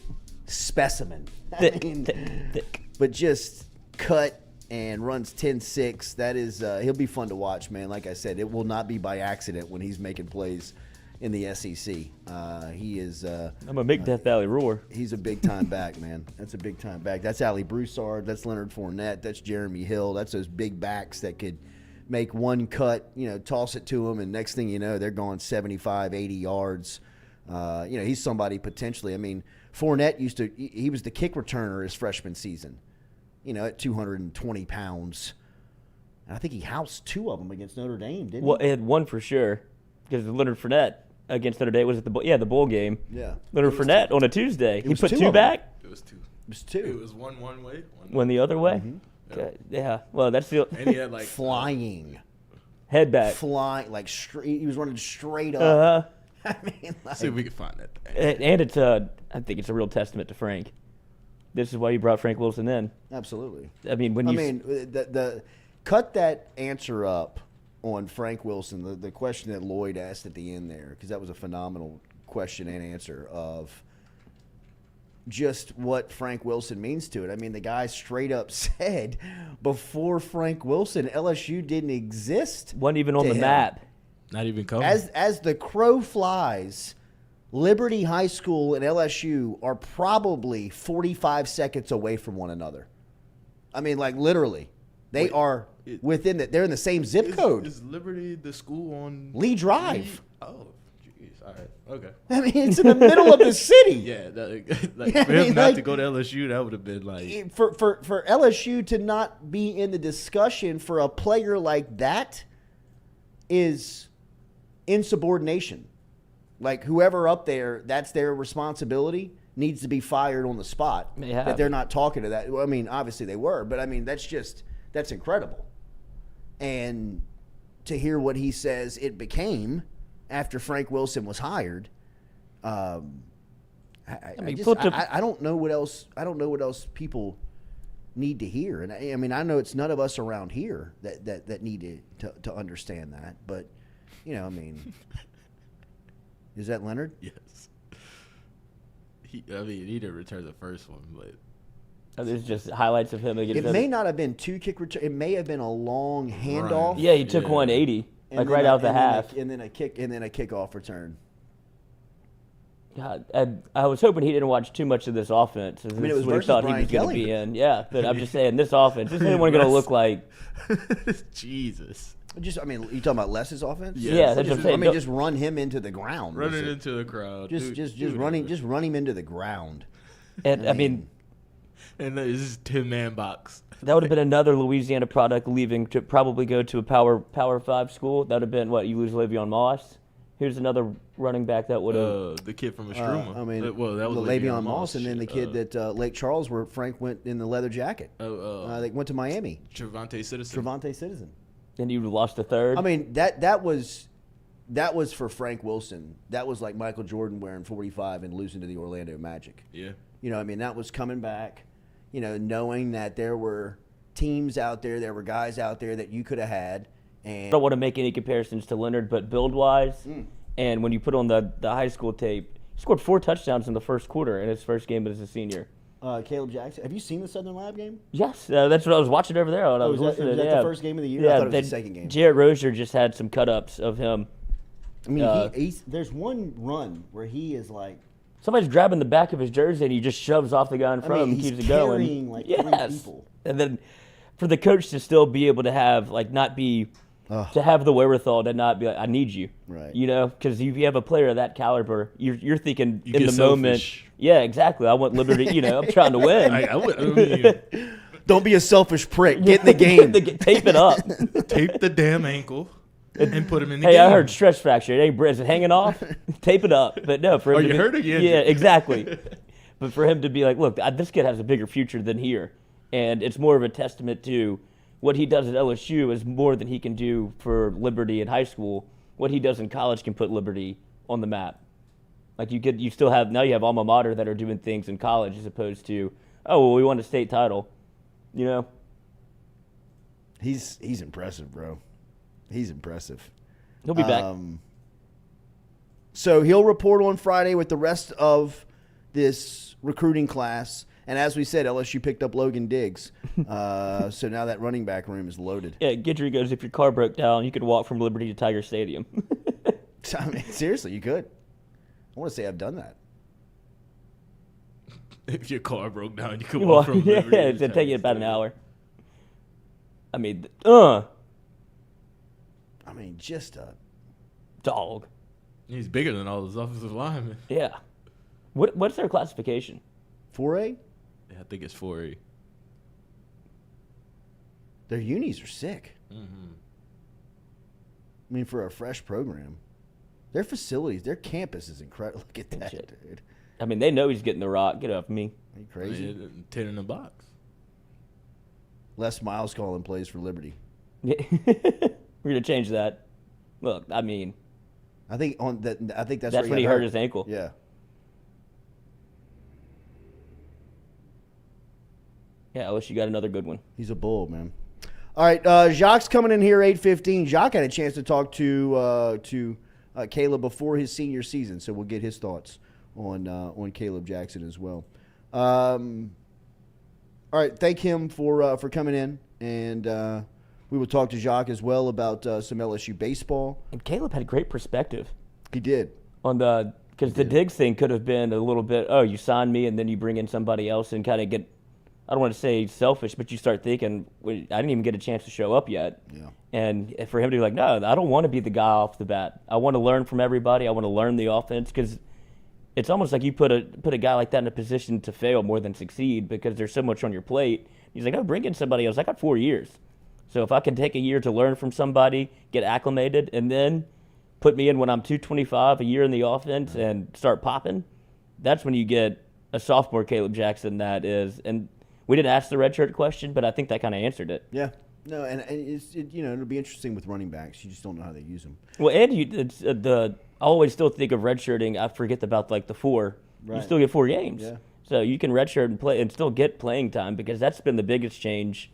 specimen. Thick. But just cut and runs 10-6. That is, he'll be fun to watch, man. Like I said, it will not be by accident when he's making plays in the SEC. He is. I'm a big Death Valley roar. He's a big time back, man. That's a big time back. That's Ali Broussard. That's Leonard Fournette. That's Jeremy Hill. That's those big backs that could make one cut, toss it to them, and next thing you know, they're going 75, 80 yards. He's somebody potentially. I mean, Fournette he was the kick returner his freshman season, at 220 pounds. And I think he housed 2 of them against Notre Dame, didn't he? Well, it had one for sure, because Leonard Fournette against Notre Dame was at the bowl game. Yeah. Leonard Fournette on a Tuesday. He put 2 back. It was 2. It was 2. It was one way. One the other way. Mm-hmm. Yeah. Well, that's the. And he had like flying. Head back. Flying like straight. He was running straight up. I mean, see if we can find that. And it's I think it's a real testament to Frank. This is why you brought Frank Wilson in. Absolutely. I mean, the cut that answer up on Frank Wilson, the question that Lloyd asked at the end there, because that was a phenomenal question and answer of just what Frank Wilson means to it. I mean, the guy straight up said before Frank Wilson, LSU didn't exist. Wasn't even on the map. Not even coming. As the crow flies, Liberty High School and LSU are probably 45 seconds away from one another. I mean, like literally. They are they're in the same zip code. Is Liberty the school on Lee Drive? Oh, jeez. All right. Okay. I mean, it's in the middle of the city. Yeah. For him not to go to LSU, that would have been like. For LSU to not be in the discussion for a player like that is insubordination. Like whoever up there, that's their responsibility, needs to be fired on the spot. That they're not talking to that. Well, I mean, obviously they were, but I mean, that's incredible. And to hear what he says it became after Frank Wilson was hired, I don't know what else. I don't know what else people need to hear. And I mean, I know it's none of us around here that need to understand that. But I mean, is that Leonard? Yes. He didn't return the first one, but. There's just highlights of him. It may not have been 2 kick return. It may have been a long handoff. Yeah, he took 180, right out the half, and then a kickoff return. God, I was hoping he didn't watch too much of this offense. I mean, it was what he thought he was going to be in. Yeah, but I'm just saying, this offense, is anyone going to look like? Jesus. You talking about Les's offense? Yes. Yeah, that's what I'm saying. I mean, just run him into the ground. Run it into the crowd. Just run him into the ground. And I mean. And this is 10-man box. That would have been another Louisiana product leaving to probably go to a Power 5 school. That would have been, you lose Le'Veon Moss. Here's another running back that would have. The kid from Estruma. That was Le'Veon Moss, and then the kid that Lake Charles, where Frank went in the leather jacket. They went to Miami. Trevante Citizen. And you lost a third. I mean, that was for Frank Wilson. That was like Michael Jordan wearing 45 and losing to the Orlando Magic. Yeah. That was coming back. Knowing that there were teams out there were guys out there that you could have had. And I don't want to make any comparisons to Leonard, but build-wise, and when you put on the high school tape, he scored 4 touchdowns in the first quarter in his first game as a senior. Kaleb Jackson. Have you seen the Southern Lab game? Yes, that's what I was watching over there. When I was listening. Was that the first game of the year? Yeah, I thought it was the second game. Jarrett Rozier just had some cut-ups of him. I mean, there's one run where he is like, somebody's grabbing the back of his jersey and he just shoves off the guy in front of him and keeps it going. He's carrying like 3 people. And then for the coach to still be able to have, to have the wherewithal to not be like, I need you. Right. Because if you have a player of that caliber, you're thinking you in the moment. Yeah, exactly. I want Liberty, I'm trying to win. Don't be a selfish prick. Get in the game. Tape it up. Tape the damn ankle. And put him in the game. Hey, I heard stress fracture. Is it hanging off? Tape it up. But no, for him you hurt again? Yeah, exactly. But for him to be like, look, this kid has a bigger future than here. And it's more of a testament to what he does at LSU is more than he can do for Liberty in high school. what he does in college can put Liberty on the map. Like you still have alma mater that are doing things in college as opposed to, oh, well, we won a state title, you know. He's impressive, bro. He's impressive. He'll be back. So he'll report on Friday with the rest of this recruiting class. And as we said, LSU picked up Logan Diggs. So now that running back room is loaded. Yeah, Guidry goes, if your car broke down, you could walk from Liberty to Tiger Stadium. I mean, seriously, you could. I want to say I've done that. If your car broke down, you could walk from Liberty. Yeah, it'd take you about an hour. I mean, just a dog. He's bigger than all those offensive linemen. Yeah. What's their classification? 4A? Yeah, I think it's 4A. Their unis are sick. Mm-hmm. I mean, for a fresh program. Their facilities, their campus is incredible. Look at that, dude. I mean, they know he's getting the rock. Get off me. Are you crazy? 10 in the box. Les Miles calling plays for Liberty. Yeah. We're going to change that. Look, I mean. I think that's when he hurt his ankle. Yeah. Yeah, LSU got another good one. He's a bull, man. All right, Jacques coming in here 8:15. Jacques had a chance to talk to Kaleb before his senior season, so we'll get his thoughts on Kaleb Jackson as well. All right, thank him for coming in, and we will talk to Jacques as well about some LSU baseball. And Kaleb had great perspective. He did. Because the Diggs thing could have been a little bit, oh, you sign me and then you bring in somebody else and kind of get, I don't want to say selfish, but you start thinking, I didn't even get a chance to show up yet. Yeah. And for him to be like, no, I don't want to be the guy off the bat. I want to learn from everybody. I want to learn the offense, because it's almost like you put a guy like that in a position to fail more than succeed, because there's so much on your plate. He's like, oh, bring in somebody else. I got 4 years. So if I can take a year to learn from somebody, get acclimated, and then put me in when I'm 225, a year in the offense, and start popping, that's when you get a sophomore Kaleb Jackson that is. And we didn't ask the redshirt question, but I think that kind of answered it. Yeah. No, and it'll be interesting with running backs. You just don't know how they use them. Well, and I always still think of redshirting. I forget about the 4. Right. You still get 4 games. Yeah. So you can redshirt and play and still get playing time, because that's been the biggest change.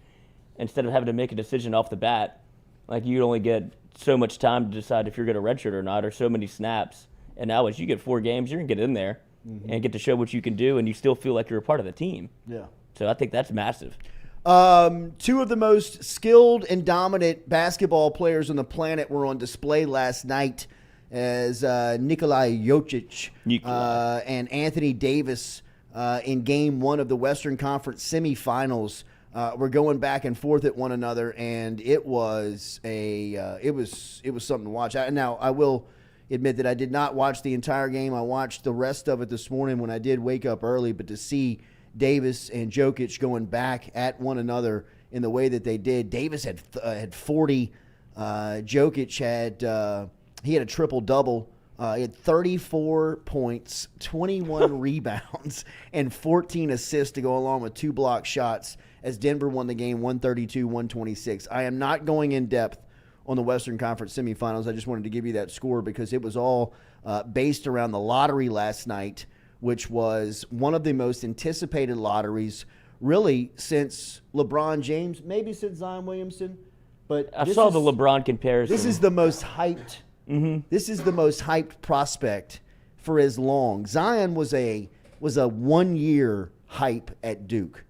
Instead of having to make a decision off the bat, like you only get so much time to decide if you're going to redshirt or not, or so many snaps. And now as you get 4 games, you're going to get in there and get to show what you can do, and you still feel like you're a part of the team. Yeah. So I think that's massive. 2 of the most skilled and dominant basketball players on the planet were on display last night as Nikola Jokic and Anthony Davis in Game 1 of the Western Conference semifinals. We're going back and forth at one another, and it was it was something to watch. Now, I will admit that I did not watch the entire game. I watched the rest of it this morning when I did wake up early, but to see Davis and Jokic going back at one another in the way that they did, Davis had 40. Jokic had a triple-double. He had 34 points, 21 rebounds, and 14 assists to go along with 2 block shots as Denver won the game 132-126. I am not going in depth on the Western Conference semifinals. I just wanted to give you that score because it was all based around the lottery last night, which was one of the most anticipated lotteries really since LeBron James, maybe since Zion Williamson. But I saw the LeBron comparison. This is the most hyped. This is the most hyped prospect for as long. Zion was a 1-year hype at Duke.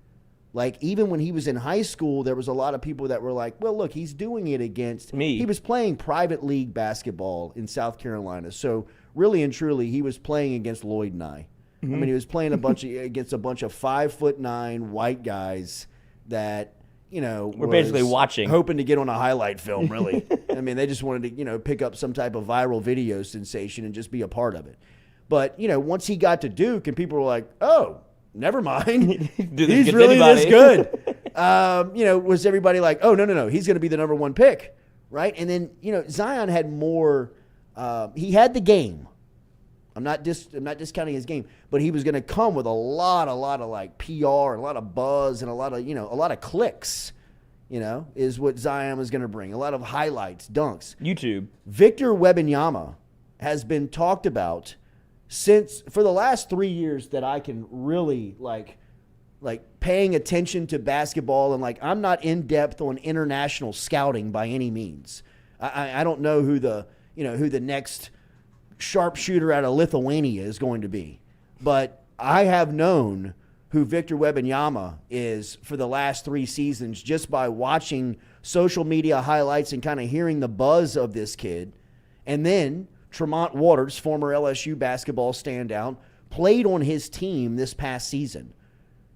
Like, even when he was in high school, there was a lot of people that were like, well, look, he's doing it against me. He was playing private league basketball in South Carolina. So really and truly, he was playing against Lloyd and I. I mean, he was playing against a bunch of 5'9" white guys that, we're basically watching, hoping to get on a highlight film, really. I mean, they just wanted to, pick up some type of viral video sensation and just be a part of it. But, once he got to Duke and people were like, oh, never mind. He's really this good. Was everybody like, oh, no, he's going to be the number 1 pick, right? And then, Zion had more he had the game. I'm not discounting his game, but he was going to come with a lot of like PR, a lot of buzz, and a lot of clicks. is what Zion is going to bring. A lot of highlights, dunks. YouTube. Victor Wembanyama has been talked about for the last 3 years that I can really like paying attention to basketball, and I'm not in depth on international scouting by any means. I don't know who the next sharpshooter out of Lithuania is going to be, but I have known who Victor Wembanyama is for the last 3 seasons just by watching social media highlights and kind of hearing the buzz of this kid. And then Tremont Waters, former LSU basketball standout, played on his team this past season.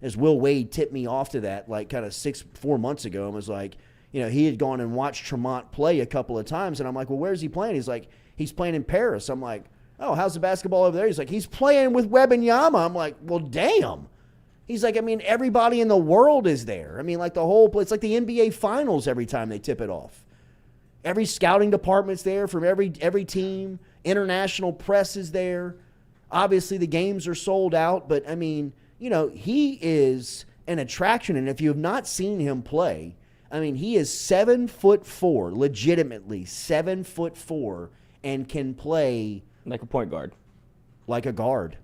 As Will Wade tipped me off to that kind of 4 months ago and was like, he had gone and watched Tremont play a couple of times. And I'm like, well, where's he playing? He's like, he's playing in Paris. I'm like, oh, how's the basketball over there? He's like, he's playing with Wembanyama. I'm like, well, damn. He's like, everybody in the world is there. The whole place, like the NBA Finals every time they tip it off. Every scouting department's there from every team. International press is there. Obviously, the games are sold out. But, he is an attraction. And if you have not seen him play, he is 7'4", legitimately 7'4", and can play like a point guard. Like a guard.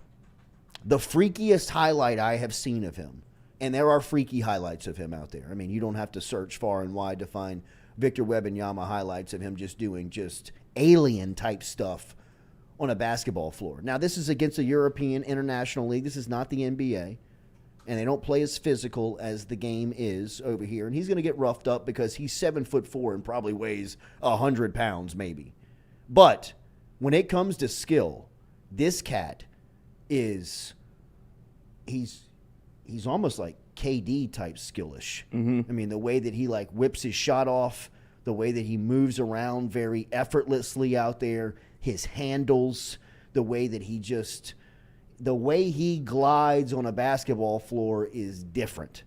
The freakiest highlight I have seen of him, and there are freaky highlights of him out there. You don't have to search far and wide to find Victor Wembanyama highlights of him just doing alien-type stuff on a basketball floor. Now, this is against a European International League. This is not the NBA, and they don't play as physical as the game is over here. And he's going to get roughed up because he's 7'4" and probably weighs 100 pounds maybe. But when it comes to skill, this cat is he's almost like KD type skillish. Mm-hmm. The way that he whips his shot off, the way that he moves around very effortlessly out there, his handles, the way that the way he glides on a basketball floor is different.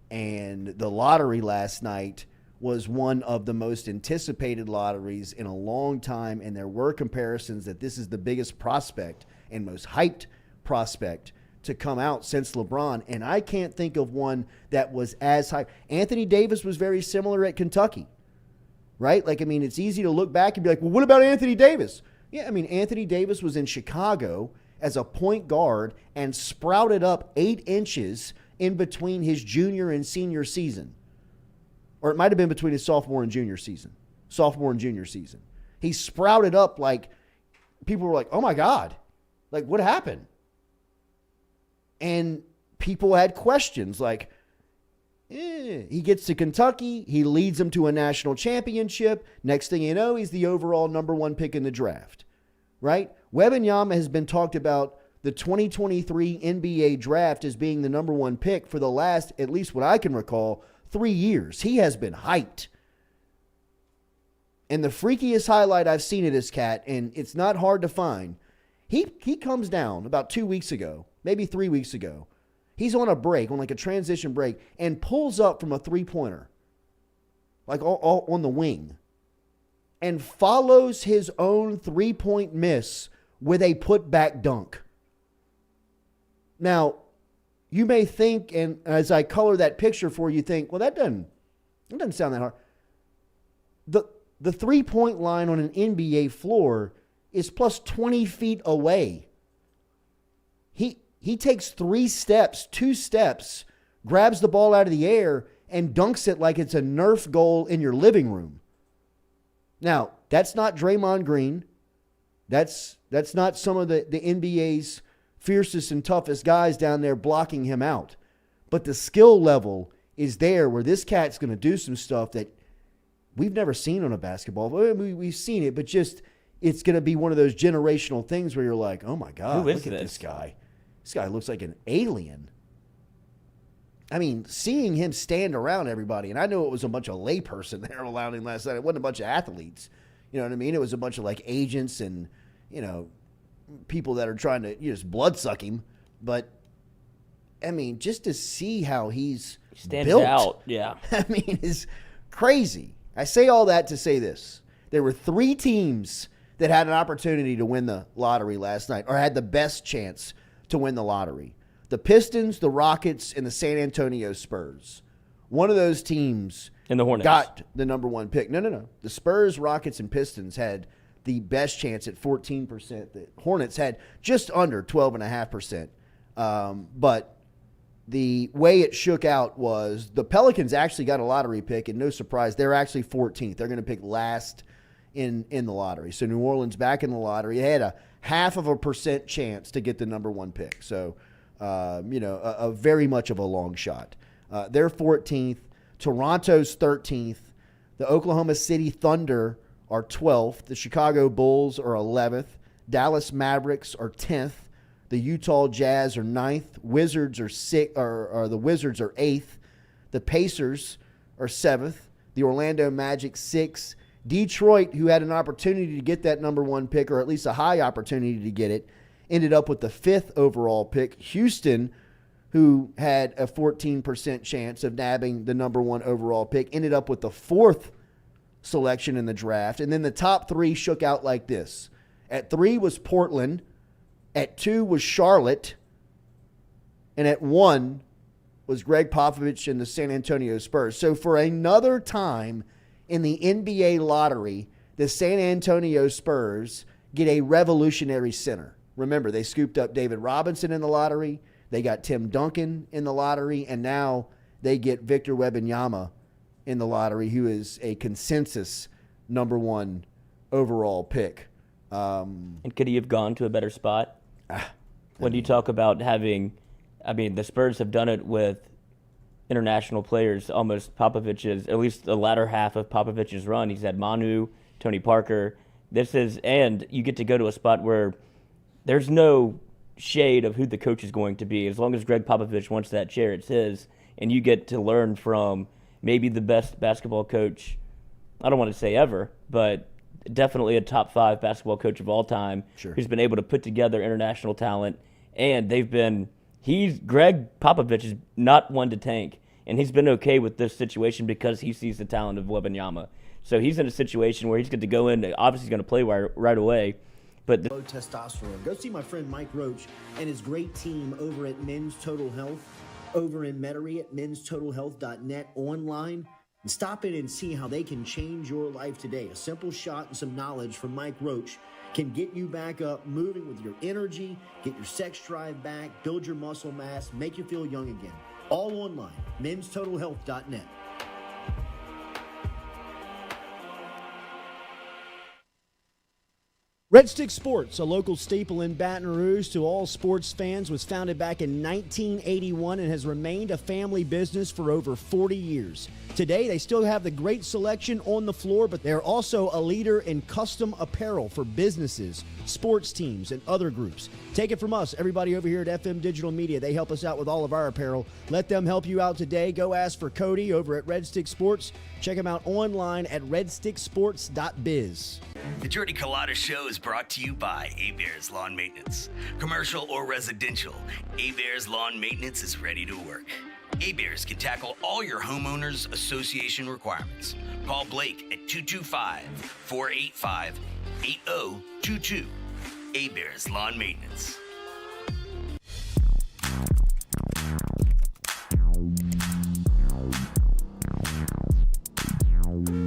And the lottery last night was one of the most anticipated lotteries in a long time, and there were comparisons that this is the biggest prospect and most hyped prospect to come out since LeBron, and I can't think of one that was as hyped. Anthony Davis was very similar at Kentucky, right? It's easy to look back and be like, well, what about Anthony Davis? Yeah, Anthony Davis was in Chicago as a point guard and sprouted up 8 inches in between his junior and senior season. Or it might have been between his sophomore and junior season. He sprouted up people were like, oh my God, what happened? And people had questions he gets to Kentucky, he leads them to a national championship. Next thing you know, he's the overall number 1 pick in the draft, right? Wembanyama has been talked about the 2023 NBA draft as being the number 1 pick for the last, at least what I can recall, 3 years. He has been hyped. And the freakiest highlight I've seen of this cat, and it's not hard to find, he comes down about 2 weeks ago, maybe 3 weeks ago. He's on a break, on a transition break, and pulls up from a three-pointer, all on the wing, and follows his own three-point miss with a putback dunk. Now, you may think, and as I color that picture for you, think, well, that doesn't sound that hard. The three-point line on an NBA floor is plus 20 feet away. He takes 2 steps, grabs the ball out of the air, and dunks it like it's a Nerf goal in your living room. Now, that's not Draymond Green. That's not some of the NBA's fiercest and toughest guys down there blocking him out. But the skill level is there where this cat's going to do some stuff that we've never seen on a basketball. We've seen it, but it's going to be one of those generational things where you're like, oh my God, look at this guy. This guy looks like an alien. Seeing him stand around everybody, and I know it was a bunch of layperson there around him last night. It wasn't a bunch of athletes. You know what I mean? It was a bunch of agents and, people that are trying to just blood suck him. But, just to see how he's stands built out, yeah. Is crazy. I say all that to say this. There were 3 teams that had an opportunity to win the lottery last night, or had the best chance to win the lottery. The Pistons, the Rockets, and the San Antonio Spurs. One of those teams And the Hornets got the number 1 pick. No. The Spurs, Rockets, and Pistons had the best chance at 14%. The Hornets had just under 12.5%. But the way it shook out was the Pelicans actually got a lottery pick, and no surprise, they're actually 14th. They're going to pick last in the lottery. So New Orleans back in the lottery. They had a 0.5% chance to get the number 1 pick. So, a very much of a long shot. They're 14th. Toronto's 13th. The Oklahoma City Thunder are 12th. The Chicago Bulls are 11th. Dallas Mavericks are 10th. The Utah Jazz are 9th. Wizards are the Wizards are 8th. The Pacers are 7th. The Orlando Magic 6th. Detroit, who had an opportunity to get that number 1 pick, or at least a high opportunity to get it, ended up with the 5th overall pick. Houston, who had a 14% chance of nabbing the number 1 overall pick, ended up with the 4th selection in the draft. And then the top 3 shook out like this. At 3 was Portland. At 2 was Charlotte. And at 1 was Greg Popovich and the San Antonio Spurs. So for another time in the NBA lottery, the San Antonio Spurs get a revolutionary center. Remember, they scooped up David Robinson in the lottery. They got Tim Duncan in the lottery. And now they get Victor Wembanyama in the lottery, who is a consensus number 1 overall pick. And could he have gone to a better spot? When you talk about having, the Spurs have done it with international players, almost Popovich's, at least the latter half of Popovich's run. He's had Manu, Tony Parker. And you get to go to a spot where there's no shade of who the coach is going to be. As long as Greg Popovich wants that chair, it's his. And you get to learn from maybe the best basketball coach, I don't want to say ever, but definitely a top 5 basketball coach of all time, who's been able to put together international talent. And Greg Popovich is not one to tank. And he's been okay with this situation because he sees the talent of Wembanyama. So he's in a situation where he's going to go in, obviously he's going to play right away. But low testosterone. Go see my friend Mike Roach and his great team over at Men's Total Health, over in Metairie at menstotalhealth.net online. And stop in and see how they can change your life today. A simple shot and some knowledge from Mike Roach can get you back up, moving with your energy, get your sex drive back, build your muscle mass, make you feel young again. All online, menstotalhealth.net. Red Stick Sports, a local staple in Baton Rouge to all sports fans, was founded back in 1981 and has remained a family business for over 40 years. Today, they still have the great selection on the floor, but they're also a leader in custom apparel for businesses, sports teams, and other groups. Take it from us, everybody over here at FM Digital Media. They help us out with all of our apparel. Let them help you out today. Go ask for Cody over at Red Stick Sports. Check him out online at redsticksports.biz. The Jordy Culotta Show is brought to you by A-Bears Lawn Maintenance. Commercial or residential, A-Bears Lawn Maintenance is ready to work. A-Bears can tackle all your homeowners association requirements. Call Blake at 225-485-8022. A-Bears Lawn Maintenance.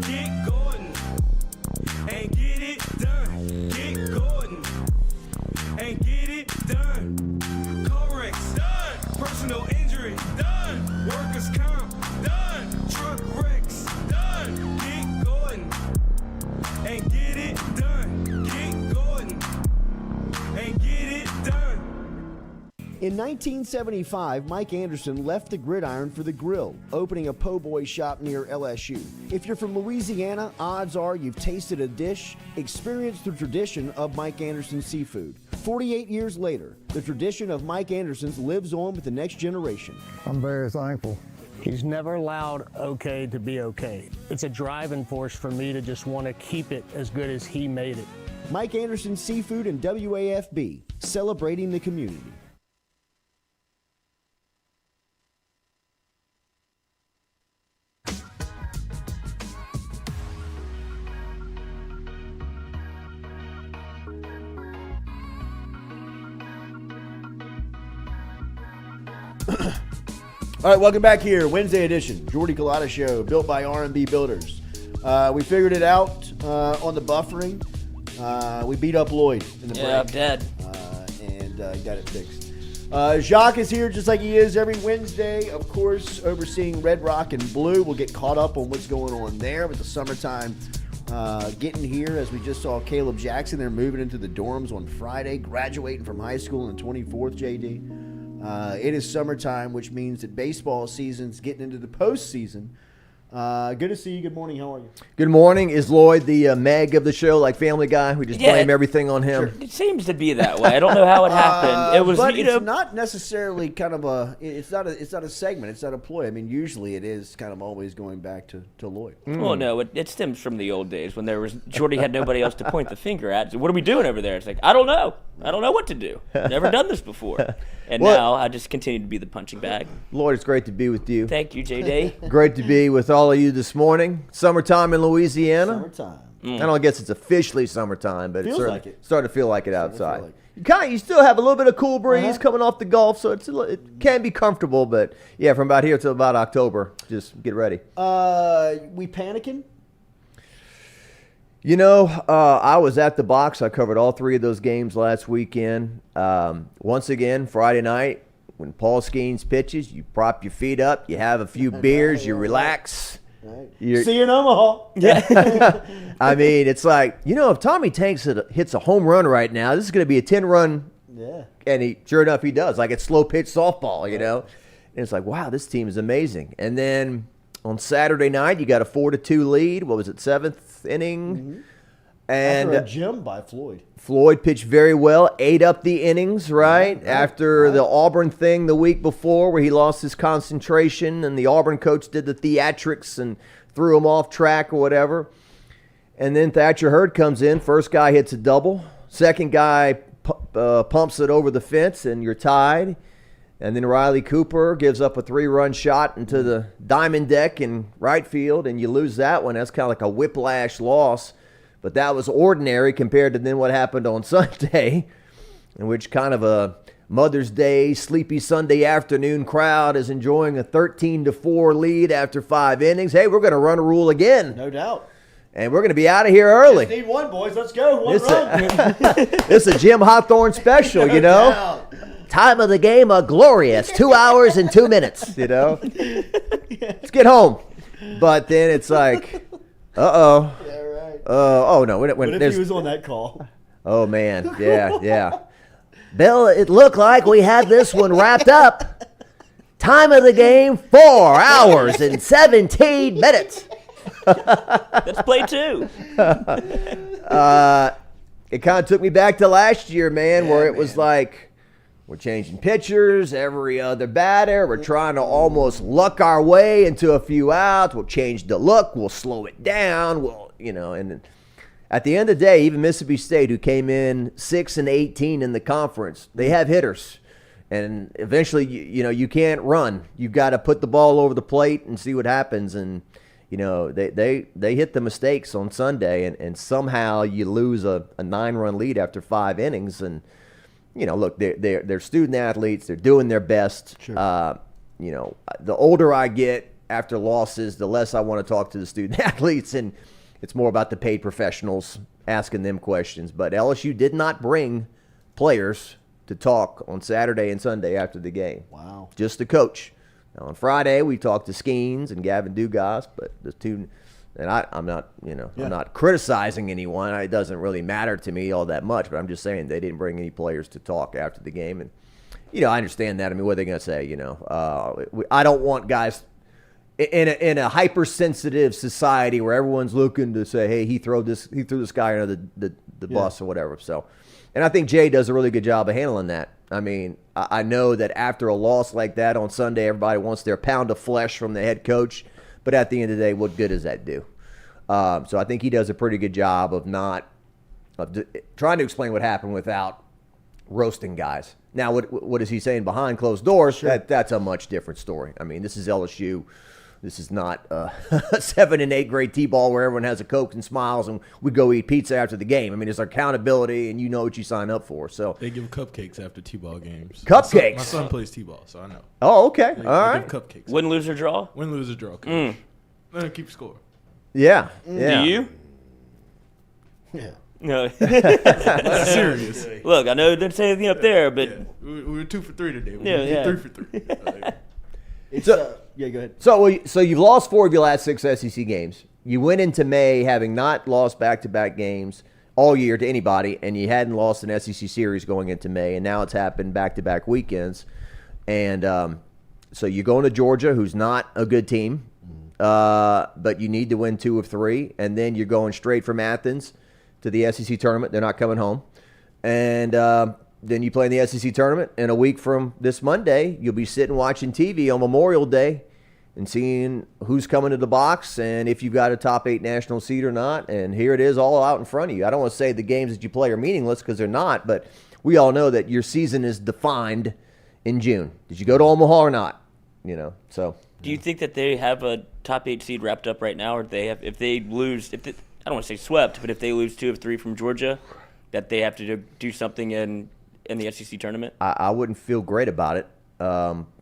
Get Gordon and get it done. Get Gordon and get it done. Corrects done. Personal injury done. Workers' comp done. Truck wrecks done. Get Gordon and get it done. Get Gordon and get it done. In 1975, Mike Anderson left the gridiron for the grill, opening a po' boy shop near LSU. If you're from Louisiana, odds are you've tasted a dish, experienced the tradition of Mike Anderson's seafood. 48 years later, the tradition of Mike Anderson's lives on with the next generation. I'm very thankful. He's never allowed okay to be okay. It's a driving force for me to just want to keep it as good as he made it. Mike Anderson Seafood and WAFB, celebrating the community. All right, welcome back here. Wednesday edition, Jordy Culotta Show, built by R&B Builders. We figured it out on the buffering. We beat up Lloyd in the break. I'm dead. And got it fixed. Jacques is here just like he is every Wednesday, of course, overseeing Red Rock and Blue. We'll get caught up on what's going on there with the summertime getting here. As we just saw Kaleb Jackson, they're moving into the dorms on Friday, graduating from high school on the 24th, JD. It is summertime, which means that baseball season's getting into the postseason. Good to see you. Good morning. How are you? Good morning. Is Lloyd the Meg of the show, like Family Guy? We just blame everything on him. It seems to be that way. I don't know how it happened. It was, but it's not necessarily kind of a. It's not a segment. It's not a ploy. I mean, usually it is kind of always going back to Lloyd. Well, no, it stems from the old days when Jordy had nobody else to point the finger at. So what are we doing over there? It's like, I don't know. I don't know what to do. Never done this before. And now I just continue to be the punching bag. Lloyd, it's great to be with you. Thank you, JD. Great to be with all of you this morning. Summertime in Louisiana. Summertime. I don't guess it's officially summertime, but it's like starting to feel like it outside. You still have a little bit of cool breeze coming off the Gulf, so it can be comfortable. But yeah, from about here till about October, just get ready. We panicking? You know, I was at the box. I covered all 3 of those games last weekend. Once again, Friday night, when Paul Skeens pitches, you prop your feet up, you have a few beers, you relax. Right. See you in Omaha. Yeah. I mean, it's like, if Tommy Tanks hits a home run right now, this is going to be a 10-run. Yeah. And sure enough, he does. Like it's slow pitch softball, you know. And it's like, wow, this team is amazing. And then on Saturday night, you got a 4-2 lead. What was it, 7th inning? Mm-hmm. And after a gem by Floyd. Floyd pitched very well, ate up the innings, right? After the Auburn thing the week before where he lost his concentration and the Auburn coach did the theatrics and threw him off track or whatever. And then Thatcher Hurd comes in. First guy hits a double. Second guy pumps it over the fence and you're tied. And then Riley Cooper gives up a 3-run shot into the diamond deck in right field, and you lose that one. That's kind of like a whiplash loss. But that was ordinary compared to then what happened on Sunday, in which kind of a Mother's Day, sleepy Sunday afternoon crowd is enjoying a 13-4 lead after 5 innings. Hey, we're going to run a rule again. No doubt. And we're going to be out of here early. Just need one, boys. Let's go. One run. This is a Jim Hawthorne special, you know. Doubt. Time of the game, a glorious 2 hours and 2 minutes, you know. Let's get home. But then it's like, uh-oh. Yeah, right. Oh, no. What if he was on that call? Oh, man. Yeah. Bill, it looked like we had this one wrapped up. Time of the game, 4 hours and 17 minutes. Let's play 2. It kind of took me back to last year, man, where it was like, we're changing pitchers every other batter. We're trying to almost luck our way into a few outs. We'll change the look. We'll slow it down. And at the end of the day, even Mississippi State, who came in 6-18 in the conference, they have hitters. And eventually, you can't run. You've got to put the ball over the plate and see what happens. And, they hit the mistakes on Sunday, and somehow you lose a 9-run lead after 5 innings. And, look, they're student athletes. They're doing their best. Sure. The older I get after losses, the less I want to talk to the student athletes, and it's more about the paid professionals, asking them questions. But LSU did not bring players to talk on Saturday and Sunday after the game. Wow. Just the coach. Now, on Friday, we talked to Skeens and Gavin Dugas, but the two. And I'm not, I'm not criticizing anyone. It doesn't really matter to me all that much, but I'm just saying they didn't bring any players to talk after the game. And, I understand that. I mean, what are they going to say? I don't want guys in a hypersensitive society where everyone's looking to say, hey, he threw this guy under the bus or whatever. So, and I think Jay does a really good job of handling that. I mean, I know that after a loss like that on Sunday, everybody wants their pound of flesh from the head coach. But at the end of the day, what good does that do? So I think he does a pretty good job of trying to explain what happened without roasting guys. Now, what is he saying behind closed doors? Sure. That's a much different story. I mean, this is LSU. This is not a 7 and 8 grade T-ball where everyone has a Coke and smiles and we go eat pizza after the game. I mean, it's accountability, and you know what you sign up for. So they give cupcakes after T-ball games. Cupcakes? My son plays T-ball, so I know. Oh, okay. They All right. give cupcakes. Win, lose, or draw? Win, lose, or draw. Coach. Keep score. Yeah. Do you? Yeah. No. That's serious. Look, I know it didn't say anything up there, but We were 2 for 3 today. We Yeah. 3 for 3. It's, yeah, go ahead. So you've lost 4 of your last 6 SEC games. You went into May having not lost back-to-back games all year to anybody, and you hadn't lost an SEC series going into May, and now it's happened back-to-back weekends. And so you're going to Georgia, who's not a good team, but you need to win 2 of 3, and then you're going straight from Athens to the SEC tournament. They're not coming home. And then you play in the SEC tournament, and a week from this Monday, you'll be sitting watching TV on Memorial Day and seeing who's coming to the box and if you've got a top 8 national seed or not. And here it is all out in front of you. I don't want to say the games that you play are meaningless because they're not, but we all know that your season is defined in June. Did you go to Omaha or not? So. Do you think that they have a top 8 seed wrapped up right now, or if they lose, I don't want to say swept, but if they lose 2 of 3 from Georgia, that they have to do something in the SEC tournament? I wouldn't feel great about it.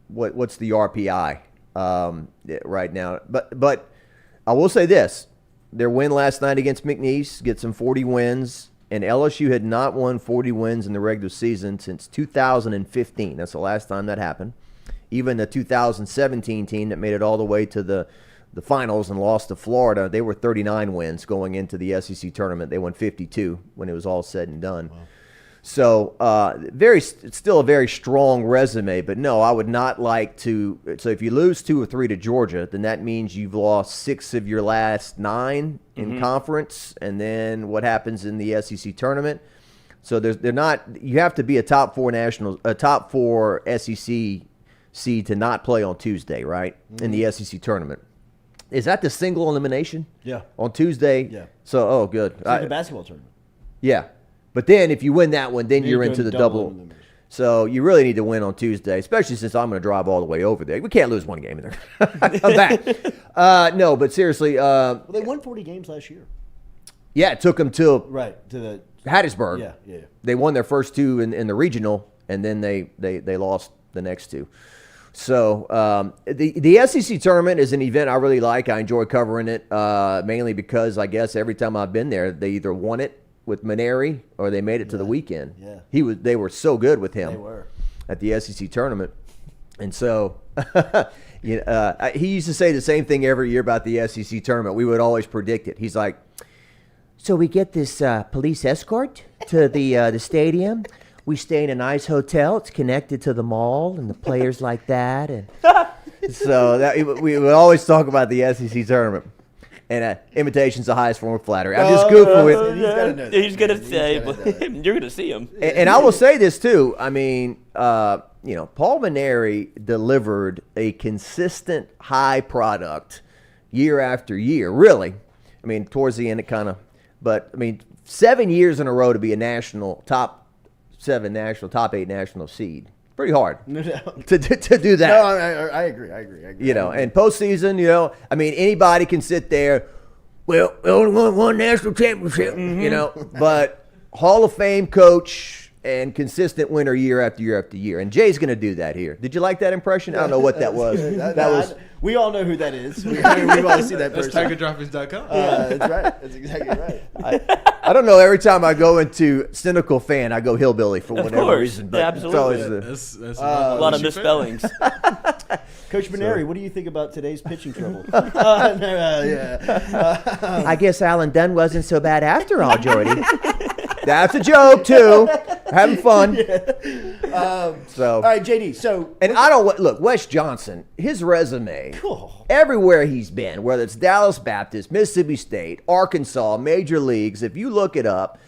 What's the RPI right now? But I will say this. Their win last night against McNeese gets them 40 wins, and LSU had not won 40 wins in the regular season since 2015. That's the last time that happened. Even the 2017 team that made it all the way to the finals and lost to Florida, they were 39 wins going into the SEC tournament. They won 52 when it was all said and done. Wow. So it's still a very strong resume, but no, I would not like to. So if you lose 2 or 3 to Georgia, then that means you've lost 6 of your last 9 in conference, and then what happens in the SEC tournament? So they're not. You have to be a top 4 SEC seed to not play on Tuesday, right? In the SEC tournament. Is that the single elimination? Yeah. On Tuesday? Yeah. So, good. It's like the basketball tournament. Yeah. But then if you win that one, then you're into the double. So you really need to win on Tuesday, especially since I'm going to drive all the way over there. We can't lose one game in there. Come back. No, but seriously. Well, they won 40 games last year. Yeah, it took them to the Hattiesburg. Yeah. They won their first 2 in the regional, and then they lost the next 2. So the SEC tournament is an event I really like. I enjoy covering it mainly because I guess every time I've been there, they either won it with Maneri or they made it to the weekend. Yeah. They were so good with him. They were. At the SEC tournament. And so he used to say the same thing every year about the SEC tournament. We would always predict it. He's like, so we get this police escort to the stadium. We stay in a nice hotel. It's connected to the mall, and the players like that. And so we would always talk about the SEC tournament. And imitation's the highest form of flattery. I'm just goofing with. He's gonna say, you're gonna see him. And I will say this too. I mean, Paul Maneri delivered a consistent high product year after year. Really, I mean, towards the end it kind of, but I mean, 7 years in a row to be a national top 8 national seed. Pretty hard to do that. No, I agree. And postseason, I mean, anybody can sit there. Well, we only won 1 national championship, but Hall of Fame coach and consistent winner year after year after year. And Jay's going to do that here. Did you like that impression? I don't know what that was. We all know who that is. We've all seen that person. That's TigerDroppings.com. That's right. That's exactly right. I don't know. Every time I go into cynical fan, I go hillbilly for whatever reason. But absolutely. That's a lot of misspellings. Coach Maneri, what do you think about today's pitching trouble? I guess Alan Dunn wasn't so bad after all, Jordy. That's a joke too. Having fun. All right, JD. And I don't look. Wes Johnson, his resume, everywhere he's been, whether it's Dallas Baptist, Mississippi State, Arkansas, major leagues. If you look it up,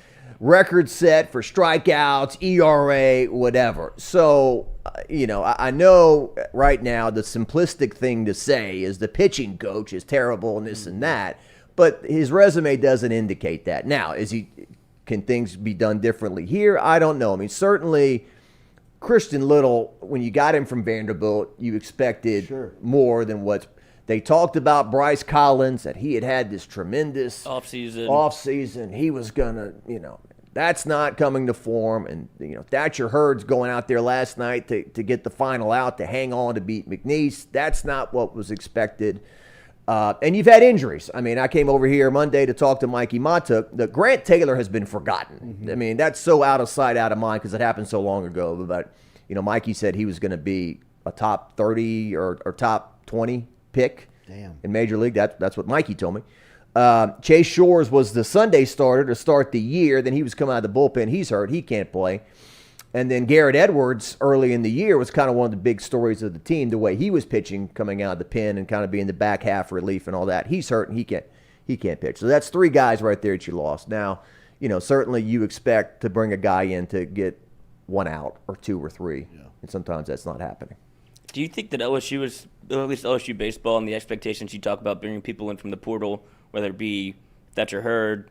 record set for strikeouts, ERA, whatever. So, I know right now the simplistic thing to say is the pitching coach is terrible and this and that, but his resume doesn't indicate that. Now, can things be done differently here? I don't know. I mean, certainly Christian Little, when you got him from Vanderbilt, you expected more than They talked about Bryce Collins, that he had this tremendous offseason. He was going to, that's not coming to form. And, Thatcher Hurd's going out there last night to get the final out, to hang on to beat McNeese. That's not what was expected. And you've had injuries. I mean, I came over here Monday to talk to Mikey Montuk. The Grant Taylor has been forgotten. Mm-hmm. I mean, that's so out of sight, out of mind because it happened so long ago. But, Mikey said he was going to be a top 30 or top 20 pick in Major League. That's what Mikey told me. Chase Shores was the Sunday starter to start the year. Then he was coming out of the bullpen. He's hurt. He can't play. And then Garrett Edwards early in the year was kind of one of the big stories of the team, the way he was pitching coming out of the pen and kind of being the back half relief and all that. He's hurt and he can't pitch. So that's 3 guys right there that you lost. Now, certainly you expect to bring a guy in to get 1 out or 2 or 3. Yeah. And sometimes that's not happening. Do you think that LSU is, or at least LSU baseball, and the expectations you talk about bringing people in from the portal, whether it be Thatcher Hurd,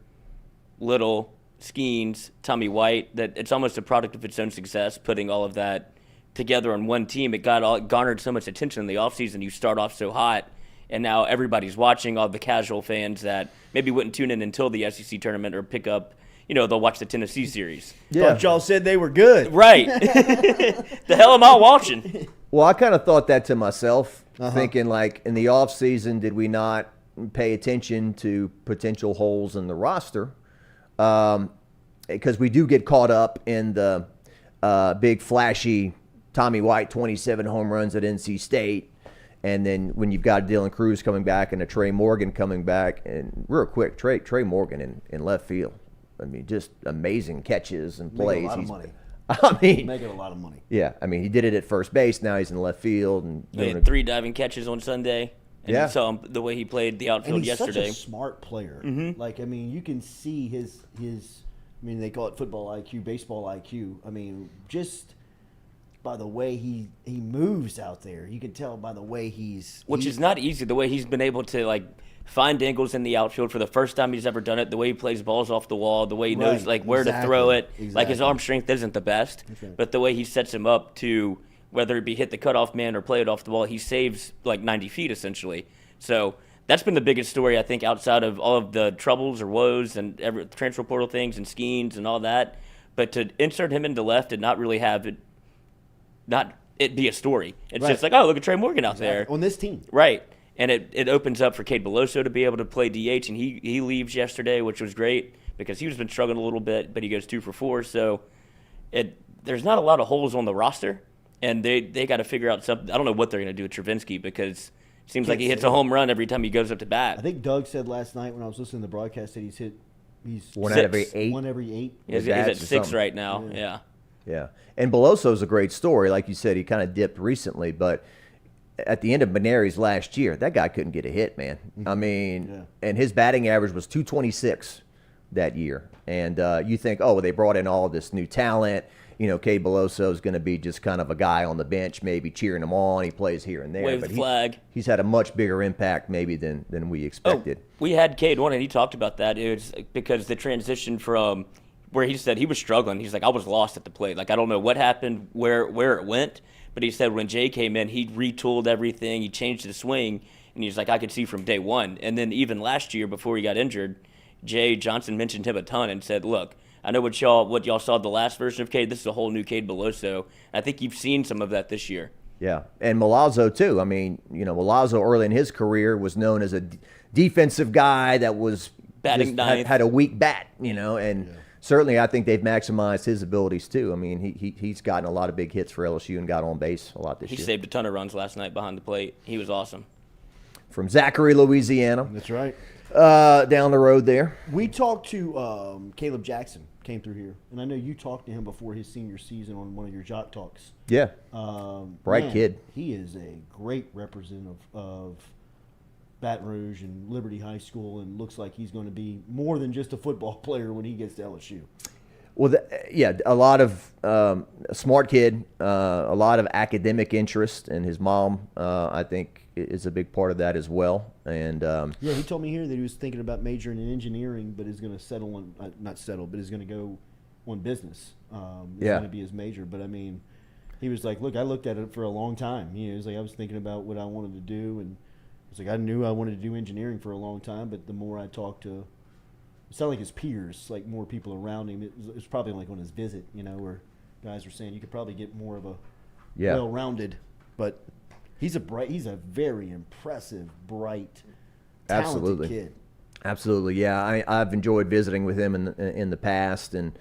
Little, Skeens, Tommy White, that it's almost a product of its own success, putting all of that together on one team? It garnered so much attention in the offseason. You start off so hot, and now everybody's watching, all the casual fans that maybe wouldn't tune in until the SEC tournament or pick up, they'll watch the Tennessee series. Yeah. Thought y'all said they were good. Right. The hell am I watching? Well, I kind of thought that to myself, thinking like in the offseason, did we not pay attention to potential holes in the roster? Because we do get caught up in the big flashy Tommy White 27 home runs at NC State. And then when you've got Dylan Cruz coming back and a Trey Morgan coming back, and real quick, Trey Morgan in left field. I mean, just amazing catches and plays. Making a lot of money. I mean, making a lot of money. Yeah, I mean, he did it at first base. Now he's in left field and He had 3 diving catches on Sunday. And you saw him, the way he played the outfield and he's yesterday. Such a smart player. Mm-hmm. Like, I mean, you can see his. I mean, they call it football IQ, baseball IQ. I mean, just by the way he moves out there, you can tell by the way which is not easy. The way he's been able to find angles in the outfield for the first time he's ever done it. The way he plays balls off the wall. The way he knows where to throw it. Exactly. Like his arm strength isn't the best, but the way he sets him up to whether it be hit the cutoff man or play it off the wall, he saves 90 feet essentially. So that's been the biggest story, I think, outside of all of the troubles or woes and transfer portal things and Skeens and all that. But to insert him into left and not really have it, not it be a story. It's just like, oh, look at Trey Morgan out there. On this team. Right. And it opens up for Cade Beloso to be able to play DH, and he leaves yesterday, which was great because he's been struggling a little bit, but he goes 2 for 4. So there's not a lot of holes on the roster, and they got to figure out something. I don't know what they're going to do with Travinsky because it seems like he hits a home run every time he goes up to bat. I think Doug said last night when I was listening to the broadcast that he's 1 out of every 8. 1 every 8. He's at 6 right now. Yeah. And Beloso's a great story. Like you said, he kind of dipped recently, but at the end of Benary's last year, that guy couldn't get a hit, man. I mean, and his batting average was 226 that year. And you think, oh, well, they brought in all this new talent. Cade Beloso is going to be just kind of a guy on the bench, maybe cheering him on. He plays here and there. Wave the flag. He's had a much bigger impact maybe than we expected. We had Cade on, and he talked about that. It was because the transition from where he said he was struggling. He's like, I was lost at the plate. I don't know what happened, where it went. But he said when Jay came in, he retooled everything. He changed the swing. And he's like, I could see from day one. And then even last year before he got injured, Jay Johnson mentioned him a ton and said, look, I know what y'all saw the last version of Cade. This is a whole new Cade Beloso. I think you've seen some of that this year. Yeah, and Milazzo too. I mean, Milazzo early in his career was known as a defensive guy that was batting ninth. Had a weak bat, and certainly I think they've maximized his abilities too. I mean, he's gotten a lot of big hits for LSU and got on base a lot this year. He saved a ton of runs last night behind the plate. He was awesome. From Zachary, Louisiana. That's right. Down the road there. We talked to Kaleb Jackson, came through here, and I know you talked to him before his senior season on one of your Jacques talks. Yeah. Bright kid. He is a great representative of Baton Rouge and Liberty High School, and looks like he's going to be more than just a football player when he gets to LSU. Well, a lot of a smart kid, a lot of academic interest, and his mom, I think, is a big part of that as well. And he told me here that he was thinking about majoring in engineering, but is going to settle on not settle, but is going to go on business. It's going to be his major. But I mean, he was like, "Look, I looked at it for a long time. He was like, I was thinking about what I wanted to do, and was like, I knew I wanted to do engineering for a long time, but the more I talked to, it sounded like his peers, like more people around him. It was probably like on his visit, where guys were saying you could probably get more of a well-rounded, but he's a very impressive, bright, talented kid. Absolutely, yeah. I've enjoyed visiting with him in the past, and